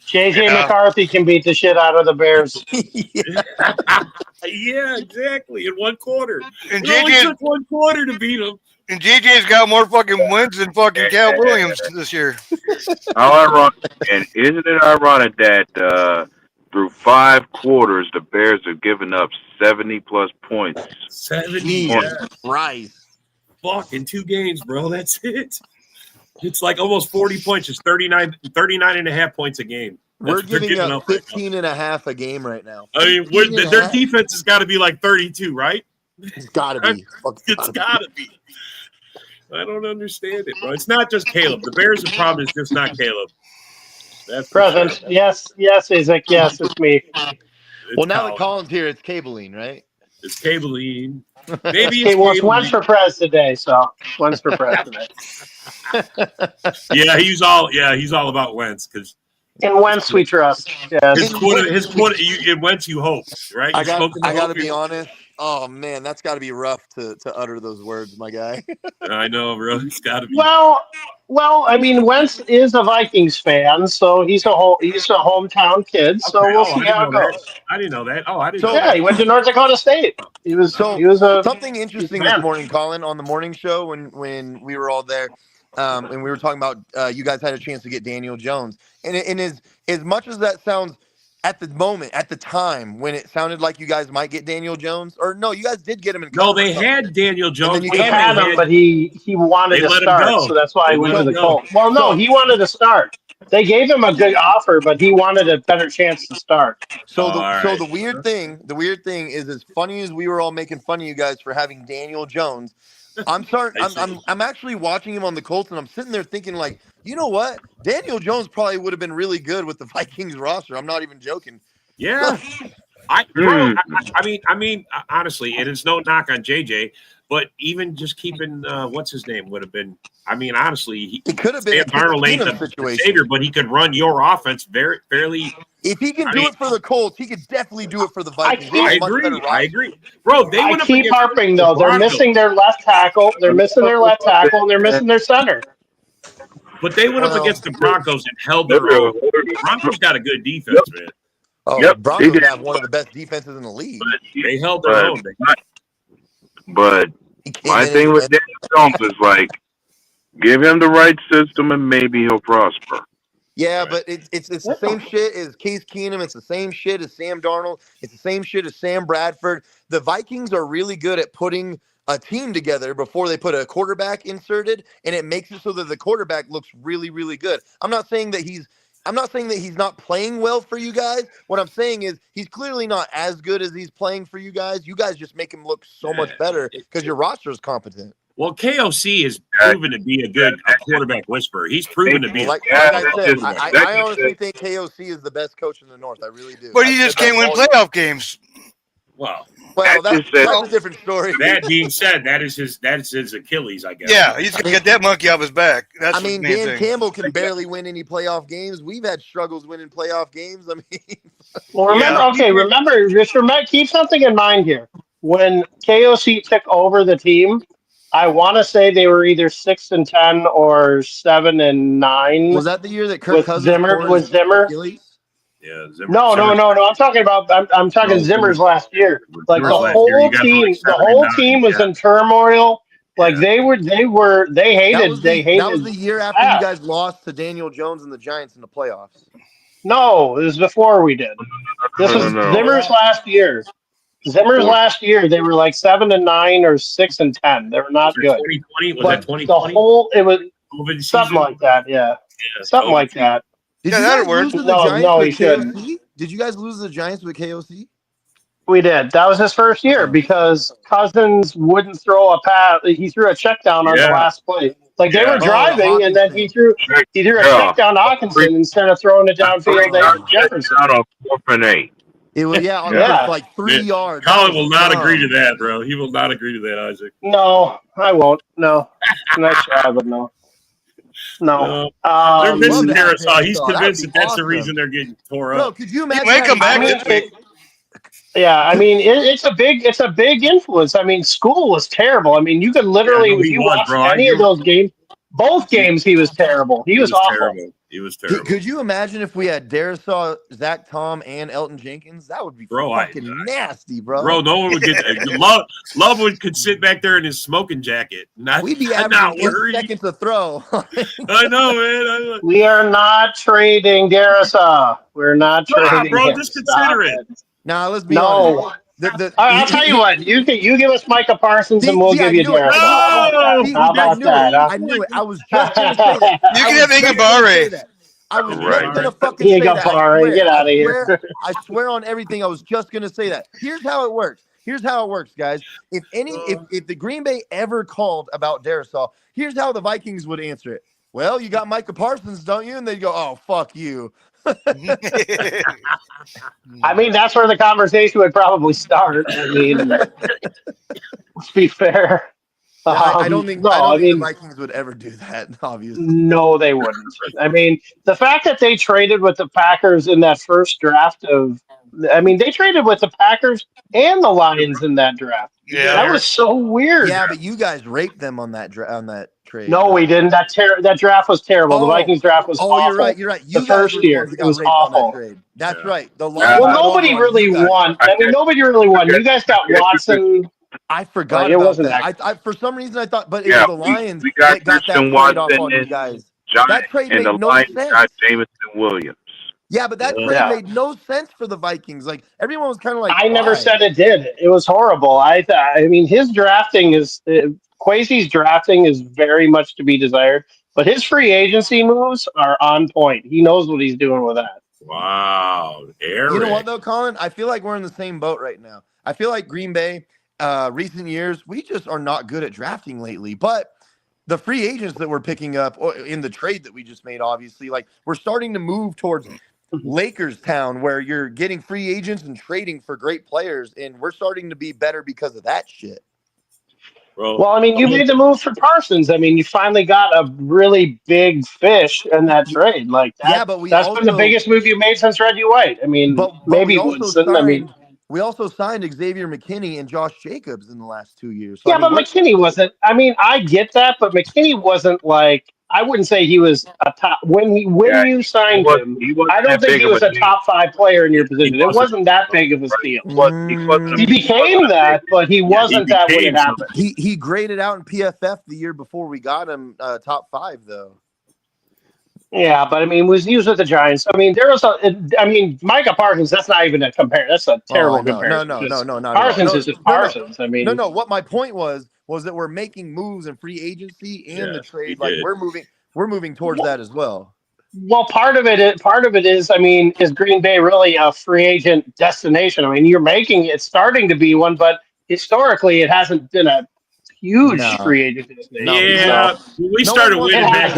JJ McCarthy can beat the shit out of the Bears. Yeah, exactly. In 1 quarter. And it only took 1 quarter to beat him. And JJ's got more fucking wins than fucking Cal Williams this year. How ironic! And isn't it ironic that through 5 quarters the Bears have given up 70+ points? 70 Right. Fuck, in 2 games, bro. That's it. It's like almost 40 points. It's 39 and a half points a game. We're giving up 15 and a half a game right now. I mean, their defense has got to be like 32, right? It's got to be. It's got to be. I don't understand it, bro. It's not just Caleb. The Bears' problem is just not Caleb. That's present. Sure. Yes, Isaac. Yes, it's me. Well, now that Colin's here, it's Cabling, right? It's Cabling. Maybe it's well, it's Wentz for Prez today, so Wentz for Prez today. Yeah, he's all about Wentz because In Wentz we trust. Yes. His quote, it went you hope, right? I You spoke in the got to hope. be honest. Oh man, that's got to be rough to utter those words, my guy. I know, bro. It's got to be. Well, I mean, Wentz is a Vikings fan, so he's a hometown kid. So Okay. we'll Oh, see I didn't how know it that. goes. I didn't know that. Oh, I didn't So- know Yeah, that. he went to North Dakota State. He was Something interesting this man. morning, Colin, on the morning show when we were all there, and we were talking about you guys had a chance to get Daniel Jones, and as much as that sounds at the moment, at the time when it sounded like you guys might get Daniel Jones, or no, you guys did get him in. No, they had Daniel Jones. you We got had him, but he wanted They to let him start, go. so that's why They he went let to him the go. Colts. Well, no, he wanted to start. They gave him a good offer, but he wanted a better chance to start. So All the weird thing is, as funny as we were all making fun of you guys for having Daniel Jones, I'm actually watching him on the Colts, and I'm sitting there thinking, like, you know what? Daniel Jones probably would have been really good with the Vikings roster. I'm not even joking. Yeah. I mean, honestly, and it's no knock on JJ, but even just keeping what's his name would have been. I mean, honestly, It could have been a Sam Darnold ain't Keenum the situation. savior, but he could run your offense fairly. If he can do it for the Colts, he could definitely do it for the Vikings. They I have a much better agree. I roster. agree, bro. They I went up keep against harping the though; they're Broncos, missing their left tackle. They're missing their left tackle, and they're missing their center. but they went up Well, against the Broncos and held their own. Broncos got a good defense, man. Oh, Yep, Broncos they did. have one of the best defenses in the league. They held their own. But He came my in thing and- with Daniel Jones is like, give him the right system and maybe he'll prosper. Yeah, but it's the same shit as Case Keenum. It's the same shit as Sam Darnold. It's the same shit as Sam Bradford. The Vikings are really good at putting a team together before they put a quarterback inserted, and it makes it so that the quarterback looks really, really good. I'm not saying that he's not playing well for you guys. What I'm saying is he's clearly not as good as he's playing for you guys. You guys just make him look so much better because your roster is competent. Well, KOC has proven to be a quarterback whisperer. He's proven to be. Like I said, I honestly think KOC is the best coach in the North. I really do. But he just can't win playoff games. Well, that's a different story. That being said, that is his Achilles, I guess. Yeah, he's gonna get that monkey off his back. That's I mean, the main Dan thing. Campbell can barely win any playoff games. We've had struggles winning playoff games. I mean, Well, remember, keep something in mind here. When KOC took over the team, I want to say they were either 6-10 or 7-9. was that the year that Kirk with Cousins Zimmer? tore Was his Zimmer? Achilles? Yeah. Zimmer, No. I'm talking about. I'm talking Zimmer's last year. Like the whole team was in turmoil. Like they hated. That was the year after you guys lost to Daniel Jones and the Giants in the playoffs. No, it was before we did. This was Zimmer's last year. Last year, they were like 7-9 or 6-10. They were not good. 2020 was But that 2020? it was COVID something season? like that. Yeah, something like that. Did Yeah, you that'll guys work. lose to the No, Giants no, with he shouldn't. KOC? Did you guys lose to the Giants with KOC? We did. That was his first year because Cousins wouldn't throw a pass. He threw a check down on the last play. Like they were driving, and then he threw a check down to Hawkinson instead of throwing it downfield to Jefferson. Out on 4th and 8. It was like 3 yards. Colin will not agree to that, bro. He will not agree to that, Isaac. No, I won't. No, not sure I would know. No. They're missing love that Darisaw. He's Darisaw. That'd convinced be that that's the awesome. reason they're getting tore Bro, up. could you He imagine? might come back having- this week. Yeah, I mean it's a big influence. I mean, school was terrible. I mean, you could literally if you watch any of those games, both games he was terrible. He was awful. Terrible. He was terrible. Could you imagine if we had Darisaw, Zach Tom, and Elton Jenkins? That would be fucking nasty, bro. Bro, no one would get Love could sit back there in his smoking jacket. We'd be not averaging 8 worried. seconds to throw. I know, man. We are not trading Darisaw. We're not trading bro, him. just consider it. Nah, let's be honest. I'll tell you what. You give us Micah Parsons, and we'll give you Darisaw. How about that? I knew it. I was just going to say that. You can have Ingabare. I was just going to fucking say that. Get out of here. I swear on everything, I was just going to say that. Here's how it works. Guys. If the Green Bay ever called about Darisaw, here's how the Vikings would answer it. Well, you got Micah Parsons, don't you? And they'd go, oh, fuck you. I mean, that's where the conversation would probably start. I mean, let's be fair. I don't think No, I the mean, Vikings would ever do that. Obviously, no, they wouldn't. I mean, the fact that they traded with the Packers in that first draft they traded with the Packers and the Lions in that draft. Yeah. That was so weird. yeah, but you guys raped them on that trade. No, Though. we didn't. That draft was terrible. The Oh, Vikings draft was oh, you're right. awful. You're right. The You guys were first the ones year, that it got was raped on that awful. trade. That's Yeah. right. The Yeah. Lions Well, went over nobody on really you guys. won. I mean, nobody really won. You guys got Watson. I forgot It about wasn't that. that. I for some reason I thought, but it Yeah, was the Lions we got that got that Christian trade off Watson on you and guys. Giant, That trade and made the no Lions sense. got Jameson Williams. Yeah, but that Yeah. trade Yeah. made no sense for the Vikings. Like everyone was kind of like, I never why? said it did. It was horrible. I mean, his drafting is Kwesi's drafting is very much to be desired, but his free agency moves are on point. He knows what he's doing with that. Wow, Eric. You know what though, Colin? I feel like we're in the same boat right now. I feel like Green Bay, recent years, we just are not good at drafting lately. But the free agents that we're picking up in the trade that we just made, obviously, like we're starting to move towards Lakers town where you're getting free agents and trading for great players, and we're starting to be better because of that shit. Bro, Well, I mean, you made the move for Parsons. I mean, you finally got a really big fish in that trade. Like that, Yeah, but that's been the biggest move you made since Reggie White. I mean, but maybe we also Woodson. I mean, we also signed Xavier McKinney and Josh Jacobs in the last 2 years. So, yeah, I mean, but McKinney wasn't. I mean, I get that, but McKinney wasn't like. I wouldn't say he was a top when you signed him. I don't think he was a top 5 player in your position. It wasn't that big of a steal. He became that, but he wasn't that when it happened. He graded out in PFF the year before we got him top 5 though. Yeah, but I mean, he was with the Giants. I mean, Micah Parsons. That's not even a compare. That's a terrible comparison. No, not Parsons at all. is just Parsons. I mean, no. What my point was that we're making moves in free agency and the trade. we Like did. we're moving towards that as well. Well, part of it is. I mean, is Green Bay really a free agent destination? I mean, you're making it starting to be one, but historically, it hasn't been a huge free agent destination. Yeah, we started winning back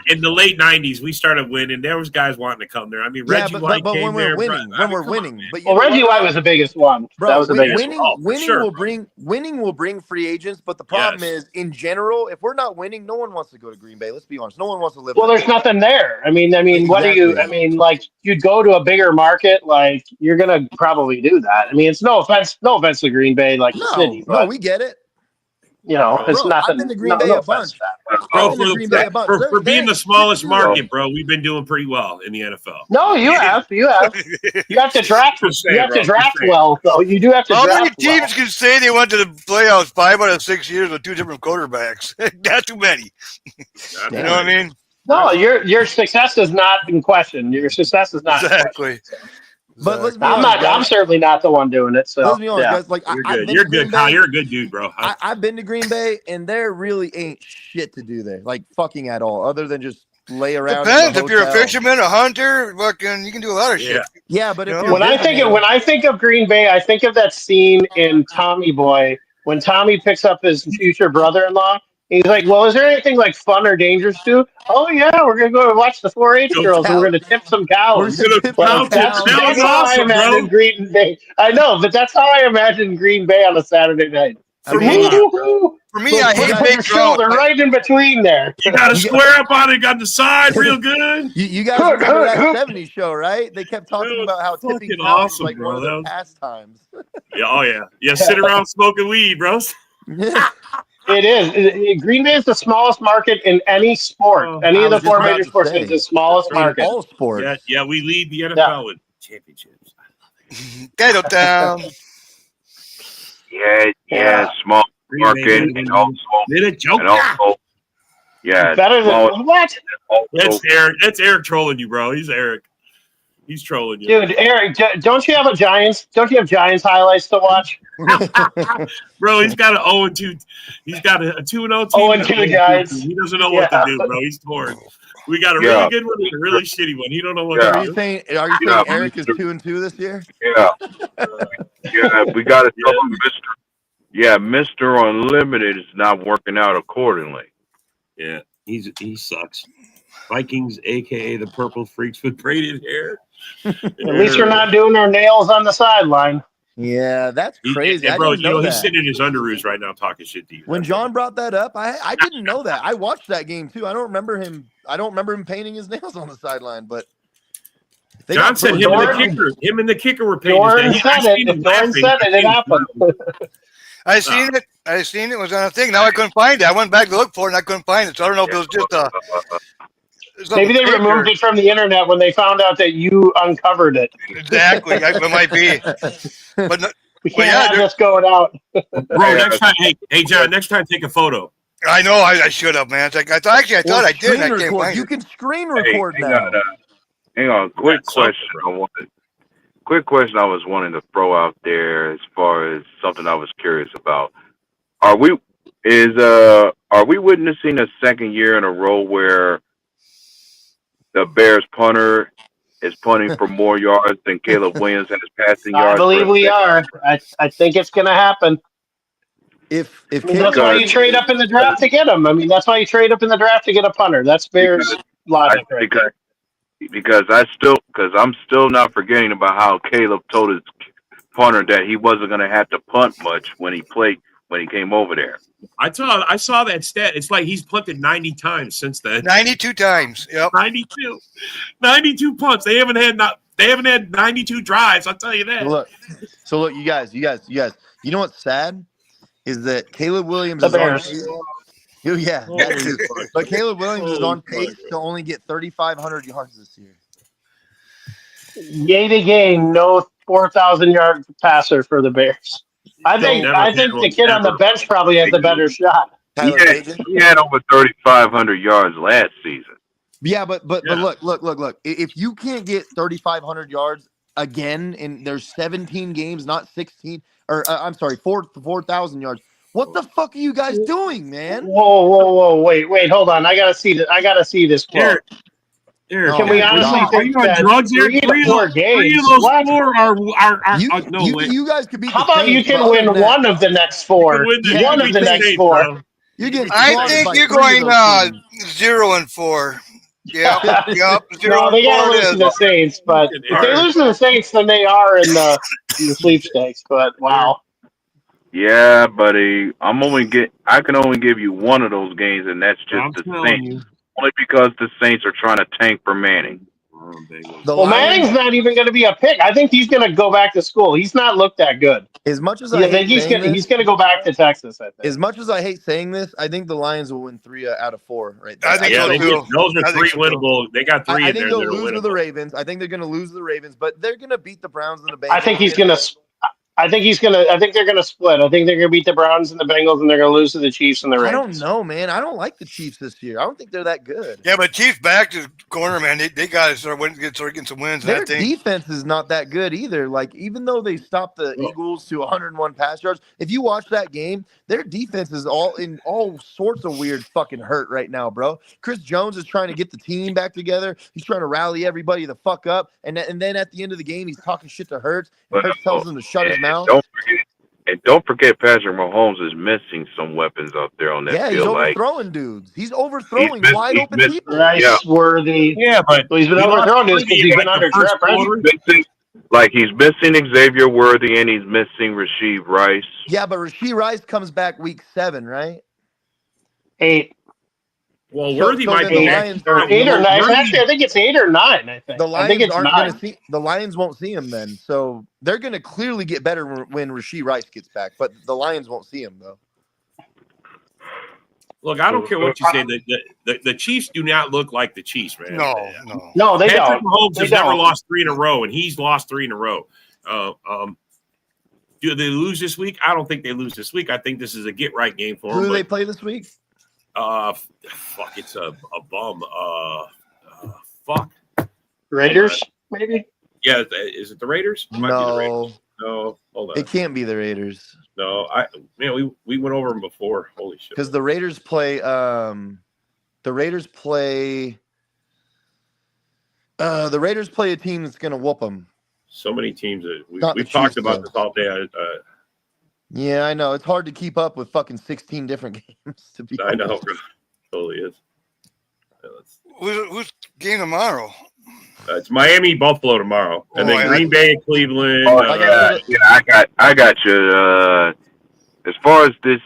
in the late '90s. We started winning. There was guys wanting to come there. I mean, Reggie White but came when we're there. winning, but Reggie White was the biggest one. Bro, that was the biggest one. Winning will bring free agents, but the problem is, in general, if we're not winning, no one wants to go to Green Bay. Let's be honest, no one wants to live. Well, there's nothing there. I mean, what do you? I mean, like you'd go to a bigger market, like you're gonna probably do that. I mean, it's no offense to Green Bay, like the city, but we get it. You know, it's nothing. I've been to Green Bay a bunch. Bro, for being the smallest market, bro, we've been doing pretty well in the NFL. No, you have. You have to draft. You have to draft well, though. You do have to. How draft many teams can say they went to the playoffs 5 out of 6 years with 2 different quarterbacks? Not too many. You know what I mean? No, your success is not in question. Your success is not exactly. But let's be I'm honest, not. I'm certainly not the one doing it. So let's be honest, guys. Like you're good, Kyle. You're a good dude, bro. I've been to Green Bay, and there really ain't shit to do there, like fucking at all, other than just lay around. Depends if you're a fisherman, a hunter, fucking, you can do a lot of shit. Yeah, but if when I think of Green Bay, I think of that scene in Tommy Boy when Tommy picks up his future brother-in-law. He's like, well, is there anything like fun or dangerous to? Oh yeah, we're gonna go watch the 4-H girls, and we're gonna tip some cows. That's how I imagine Green Bay. I know, but that's how I imagine Green Bay on a Saturday night. For me, I hate put your shoulder right in between there. You got to square up on it, got the side real good. You guys remember that '70s show, right? They kept talking about how tipping cows was like one of their pastimes. Yeah, sit around smoking weed, bro. It is. Green Bay is the smallest market in any sport. Any of the 4 major sports is the smallest market. All sports. Yeah, we lead the NFL with championships. Ghetto Town. Yeah, small market and also, yeah. Better than what? That's Eric trolling you, bro. He's Eric. He's trolling you. Dude, Eric, don't you have Giants highlights to watch? Bro, he's got an 0-2. He's got a 2-0 team. 0-2 Giants. He doesn't know what to do, bro. He's torn. We got a really good one and a really shitty one. He don't know what to do. Are you saying Eric is 2-2 this year? Yeah. We got to tell him Mr. Unlimited is not working out accordingly. Yeah, he sucks. Vikings, a.k.a. the Purple Freaks with braided hair. At least we're not doing our nails on the sideline. Yeah, that's crazy. Yeah, I bro, didn't know he's that. sitting in his underoos right now talking shit to you. When John brought that up, I didn't know that. I watched that game too. I don't remember him painting his nails on the sideline, but John said him and the kicker were painting his nails. Jordan said it. Jordan said it. It happened. I seen it. I seen it. It was on a thing. Now I couldn't find it. I went back to look for it and I couldn't find it. So I don't know if it was just Maybe they removed it from the internet when they found out that you uncovered it. Exactly. It might be. But no, we can't have this going out. Bro, next time, hey, John, next time take a photo. I know I should have, man. It's like I thought I did. I can't find you it. can screen record now. Hang on. Quick question I was wanting to throw out there as far as something I was curious about. Are we witnessing a second year in a row where the Bears punter is punting for more yards than Caleb Williams and his passing yards? I believe we are. I think it's going to happen. That's why you trade up in the draft to get him. I mean, that's why you trade up in the draft to get a punter. That's Bears logic, right there. Because I'm still not forgetting about how Caleb told his punter that he wasn't going to have to punt much when he came over there. I saw that stat. It's like he's punted 90 times since then. 92 times. Yep. 92 punts. They haven't had 92 drives. I'll tell you that. Look, you guys. You know what's sad is that Caleb Williams is on pace. Yeah, but Caleb Williams is on pace to only get 3,500 yards this year. Yay to gain, no 4,000-yard passer for the Bears. I think the kid on the bench probably has the better shot. He had over 3,500 yards last season. Yeah, but look. If you can't get 3,500 yards again, and there's 17 games, not 16, or I'm sorry, 4,000 yards. What the fuck are you guys doing, man? Whoa, wait, hold on. I gotta see this quote. Here, can we honestly think that drugs here? 3 to 4 games? Three of those 4 are no way. You guys could beat. How about you can win one of the next 4? One of the next 4. I think you're going 0-4. Yep. No, they gotta lose to the Saints, but if they lose to the Saints, then they are in the sweepstakes. But wow. Yeah, buddy. I can only give you one of those games, and that's just the Saints. Only because the Saints are trying to tank for Manning. Manning's not even going to be a pick. I think he's going to go back to school. He's not looked that good. As much as I think he's going to go back to Texas. I think. As much as I hate saying this, I think the Lions will win 3 out of 4. Right there. I think those are 3 winnable. They got 3 in there. I think they'll lose to the Ravens. I think they're going to lose to the Ravens, but they're going to beat the Browns and the Bengals. I think they're going to split. I think they're going to beat the Browns and the Bengals, and they're going to lose to the Chiefs and the Ravens. I don't know, man. I don't like the Chiefs this year. I don't think they're that good. Yeah, but Chiefs back to corner, man. They got to start getting some wins. Their defense is not that good either. Like, even though they stopped the Eagles to 101 pass yards, if you watch that game, their defense is all sorts of weird fucking hurt right now, bro. Chris Jones is trying to get the team back together. He's trying to rally everybody the fuck up, and then at the end of the game, he's talking shit to Hurts. Hurts tells him to shut his mouth. Don't forget, Patrick Mahomes is missing some weapons out there on that field. Yeah, he's overthrowing dudes. He's overthrowing wide open people. Nice, worthy. Yeah, but he's been overthrowing dudes because he's been under pressure. Like, he's missing Xavier Worthy and he's missing Rashee Rice. Yeah, but Rashee Rice comes back week 7, right? 8. Well, Worthy might be 8 or 9. Actually, I think it's 8 or 9. I think the Lions I think it's aren't 9. going to see. The Lions won't see him then, so they're going to clearly get better when Rashee Rice gets back. But the Lions won't see him though. Look, I don't care what you say. The Chiefs do not look like the Chiefs, man. No, they Patrick don't. Mahomes has never lost 3 in a row, and he's lost 3 in a row. Do they lose this week? I don't think they lose this week. I think this is a get-right game for them. Who do they play this week? Fuck, it's a bum. Fuck. Raiders, maybe? Yeah, is it the Raiders? It might be the Raiders. No, hold on. It can't be the Raiders. No, we went over them before. Holy shit! Because the Raiders play. The Raiders play a team that's going to whoop them. So many teams that we've talked about this all day. Yeah, I know. It's hard to keep up with fucking 16 different games. To be I know, bro. Totally is. Who's game tomorrow? It's Miami, Buffalo tomorrow, and then Green Bay, and Cleveland. Oh, I got you. As far as this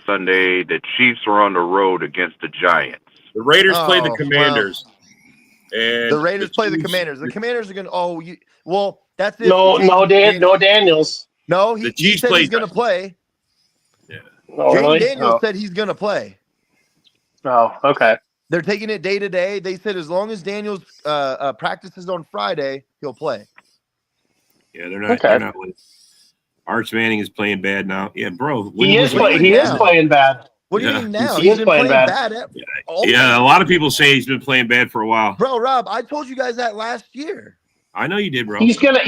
Sunday, the Chiefs are on the road against the Giants. The Raiders play the Commanders. And the Raiders play the Commanders. The Commanders are going to. Well, that's it. No Daniels. No, he said he's going to play. Yeah. Really? Daniels said he's going to play. Oh, okay. They're taking it day to day. They said as long as Daniels practices on Friday, he'll play. Yeah, they're not. Okay. They're not with Arch Manning is playing bad now. Yeah, bro. He is playing bad. What do you mean now? He's been playing bad. Yeah, a lot of people say he's been playing bad for a while. Bro, Rob, I told you guys that last year. I know you did, bro. He's gonna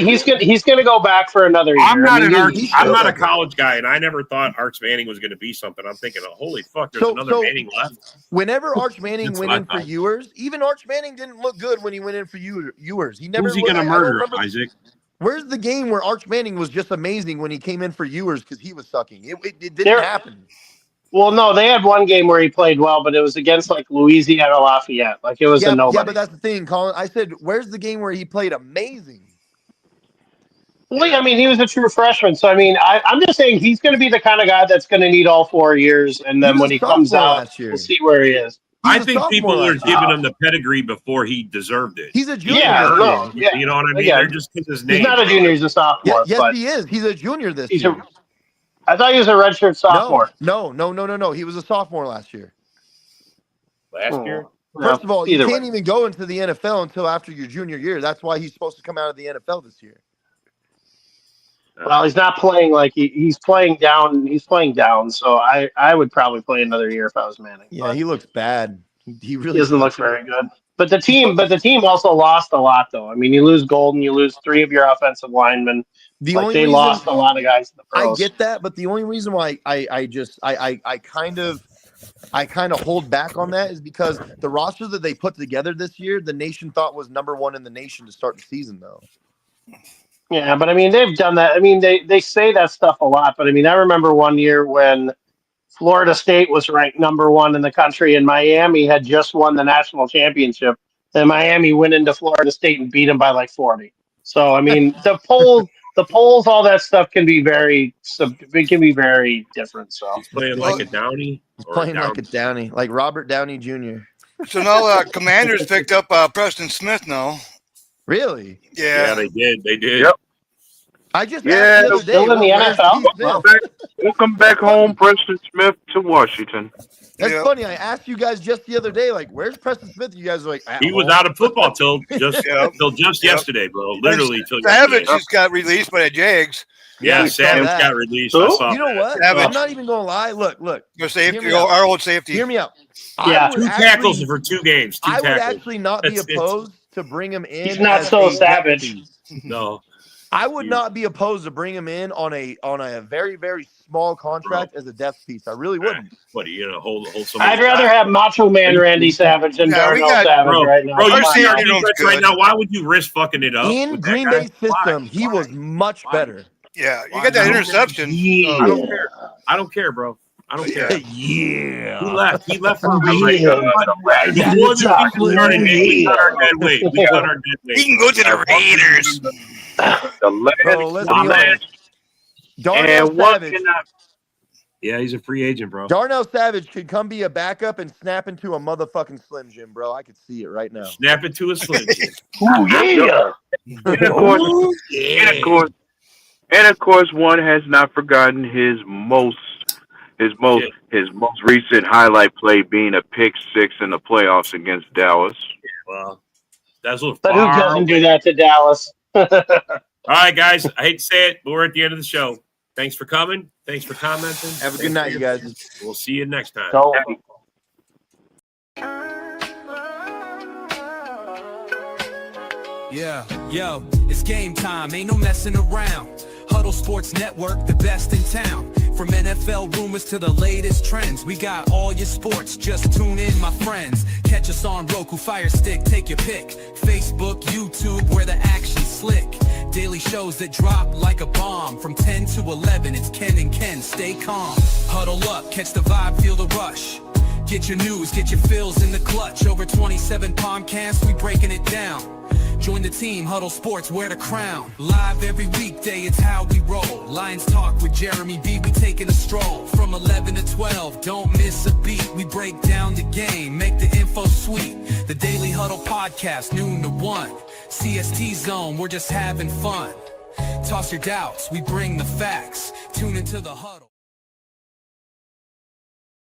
go back for another year. I'm not a college guy, and I never thought Arch Manning was going to be something. I'm thinking, oh, holy fuck, there's another Manning left. Whenever Arch Manning went in for Ewers, even Arch Manning didn't look good when he went in for Ewers. He never. Who's he going to murder, Isaac? Where's the game where Arch Manning was just amazing when he came in for Ewers because he was sucking? It didn't happen. Well, no, they had one game where he played well, but it was against like Louisiana Lafayette. Like it was a nobody. Yeah, but that's the thing, Colin. I said, where's the game where he played amazing? Well, I mean, he was a true freshman. So, I mean, I'm just saying he's going to be the kind of guy that's going to need all 4 years. And then when he comes out, we'll see where he is. I think people are giving him the pedigree before he deserved it. He's a junior. You know what I mean? They're just his name. He's not a junior. He's a sophomore. Yes, he is. He's a junior this year. I thought he was a redshirt sophomore. No. He was a sophomore last year. Last year? First of all, you can't even go into the NFL until after your junior year. That's why he's supposed to come out of the NFL this year. Well, he's not playing like he's playing down. He's playing down. So I would probably play another year if I was Manning. Yeah, he looks bad. He really doesn't look very good. But the team also lost a lot, though. I mean, you lose Golden, you lose 3 of your offensive linemen. They lost a lot of guys in the pros. I get that, but the only reason why I kind of hold back on that is because the roster that they put together this year, the nation thought was number 1 in the nation to start the season, though. Yeah, but I mean, they've done that. I mean, they say that stuff a lot, but I mean, I remember one year when Florida State was ranked number 1 in the country, and Miami had just won the national championship. And Miami went into Florida State and beat them by like 40. So I mean, the polls, all that stuff can be very different. So he's playing like a Downey. He's playing like a Downey, like Robert Downey Jr. So now Commanders picked up Preston Smith now. Really? Yeah, they did. Yep. I just asked the other day, still in the NFL. Welcome back home, Preston Smith to Washington. That's funny. I asked you guys just the other day, like, where's Preston Smith? You guys were like, he was out of football till just yesterday, bro. Literally till Savage just got released by the Jags. Yeah, Savage got released. You know what? I'm not even gonna lie. Look. Your safety, our old safety. Hear me out. Yeah, 2 tackles for 2 games. I would actually not be opposed to bring him in. He's not so savage. No. I would not be opposed to bring him in on a very, very small contract as a depth piece. I really wouldn't. What are you gonna hold somebody? I'd rather have Macho Man Randy Savage than Darnell Savage right now. Bro, you see our defense right now. Why would you risk fucking it up? In Green Bay's system, he was much better. Yeah, you got that interception. I don't care. I don't care, bro. I don't care. Yeah. He left for a reason. We got our dead weight. We got our dead weight. He can go to the Raiders. Darnell Savage. Yeah, he's a free agent, bro. Darnell Savage could come be a backup and snap into a motherfucking Slim Jim, bro. I could see it right now. Snap it to a Slim Jim. And of course, one has not forgotten his most recent highlight play being a pick 6 in the playoffs against Dallas. Well, that's what. But who doesn't do that to Dallas? All right, guys. I hate to say it, but we're at the end of the show. Thanks for coming. Thanks for commenting. Have a good night, you guys. We'll see you next time. Yeah, yo, it's game time. Ain't no messing around. Huddle Sports Network, the best in town. From NFL rumors to the latest trends, we got all your sports. Just tune in, my friends. Catch us on Roku, Fire Stick, take your pick. Facebook, YouTube, where the action's slick. Daily shows that drop like a bomb. From 10 to 11, it's Ken and Ken. Stay calm. Huddle up, catch the vibe, feel the rush. Get your news, get your fills in the clutch. Over 27 podcasts, we breaking it down. Join the team, Huddle Sports, wear the crown. Live every weekday, it's how we roll. Lions Talk with Jeremy B, we taking a stroll. From 11 to 12, don't miss a beat. We break down the game, make the info sweet. The Daily Huddle Podcast, noon to 1. CST Zone, we're just having fun. Toss your doubts, we bring the facts. Tune into the Huddle.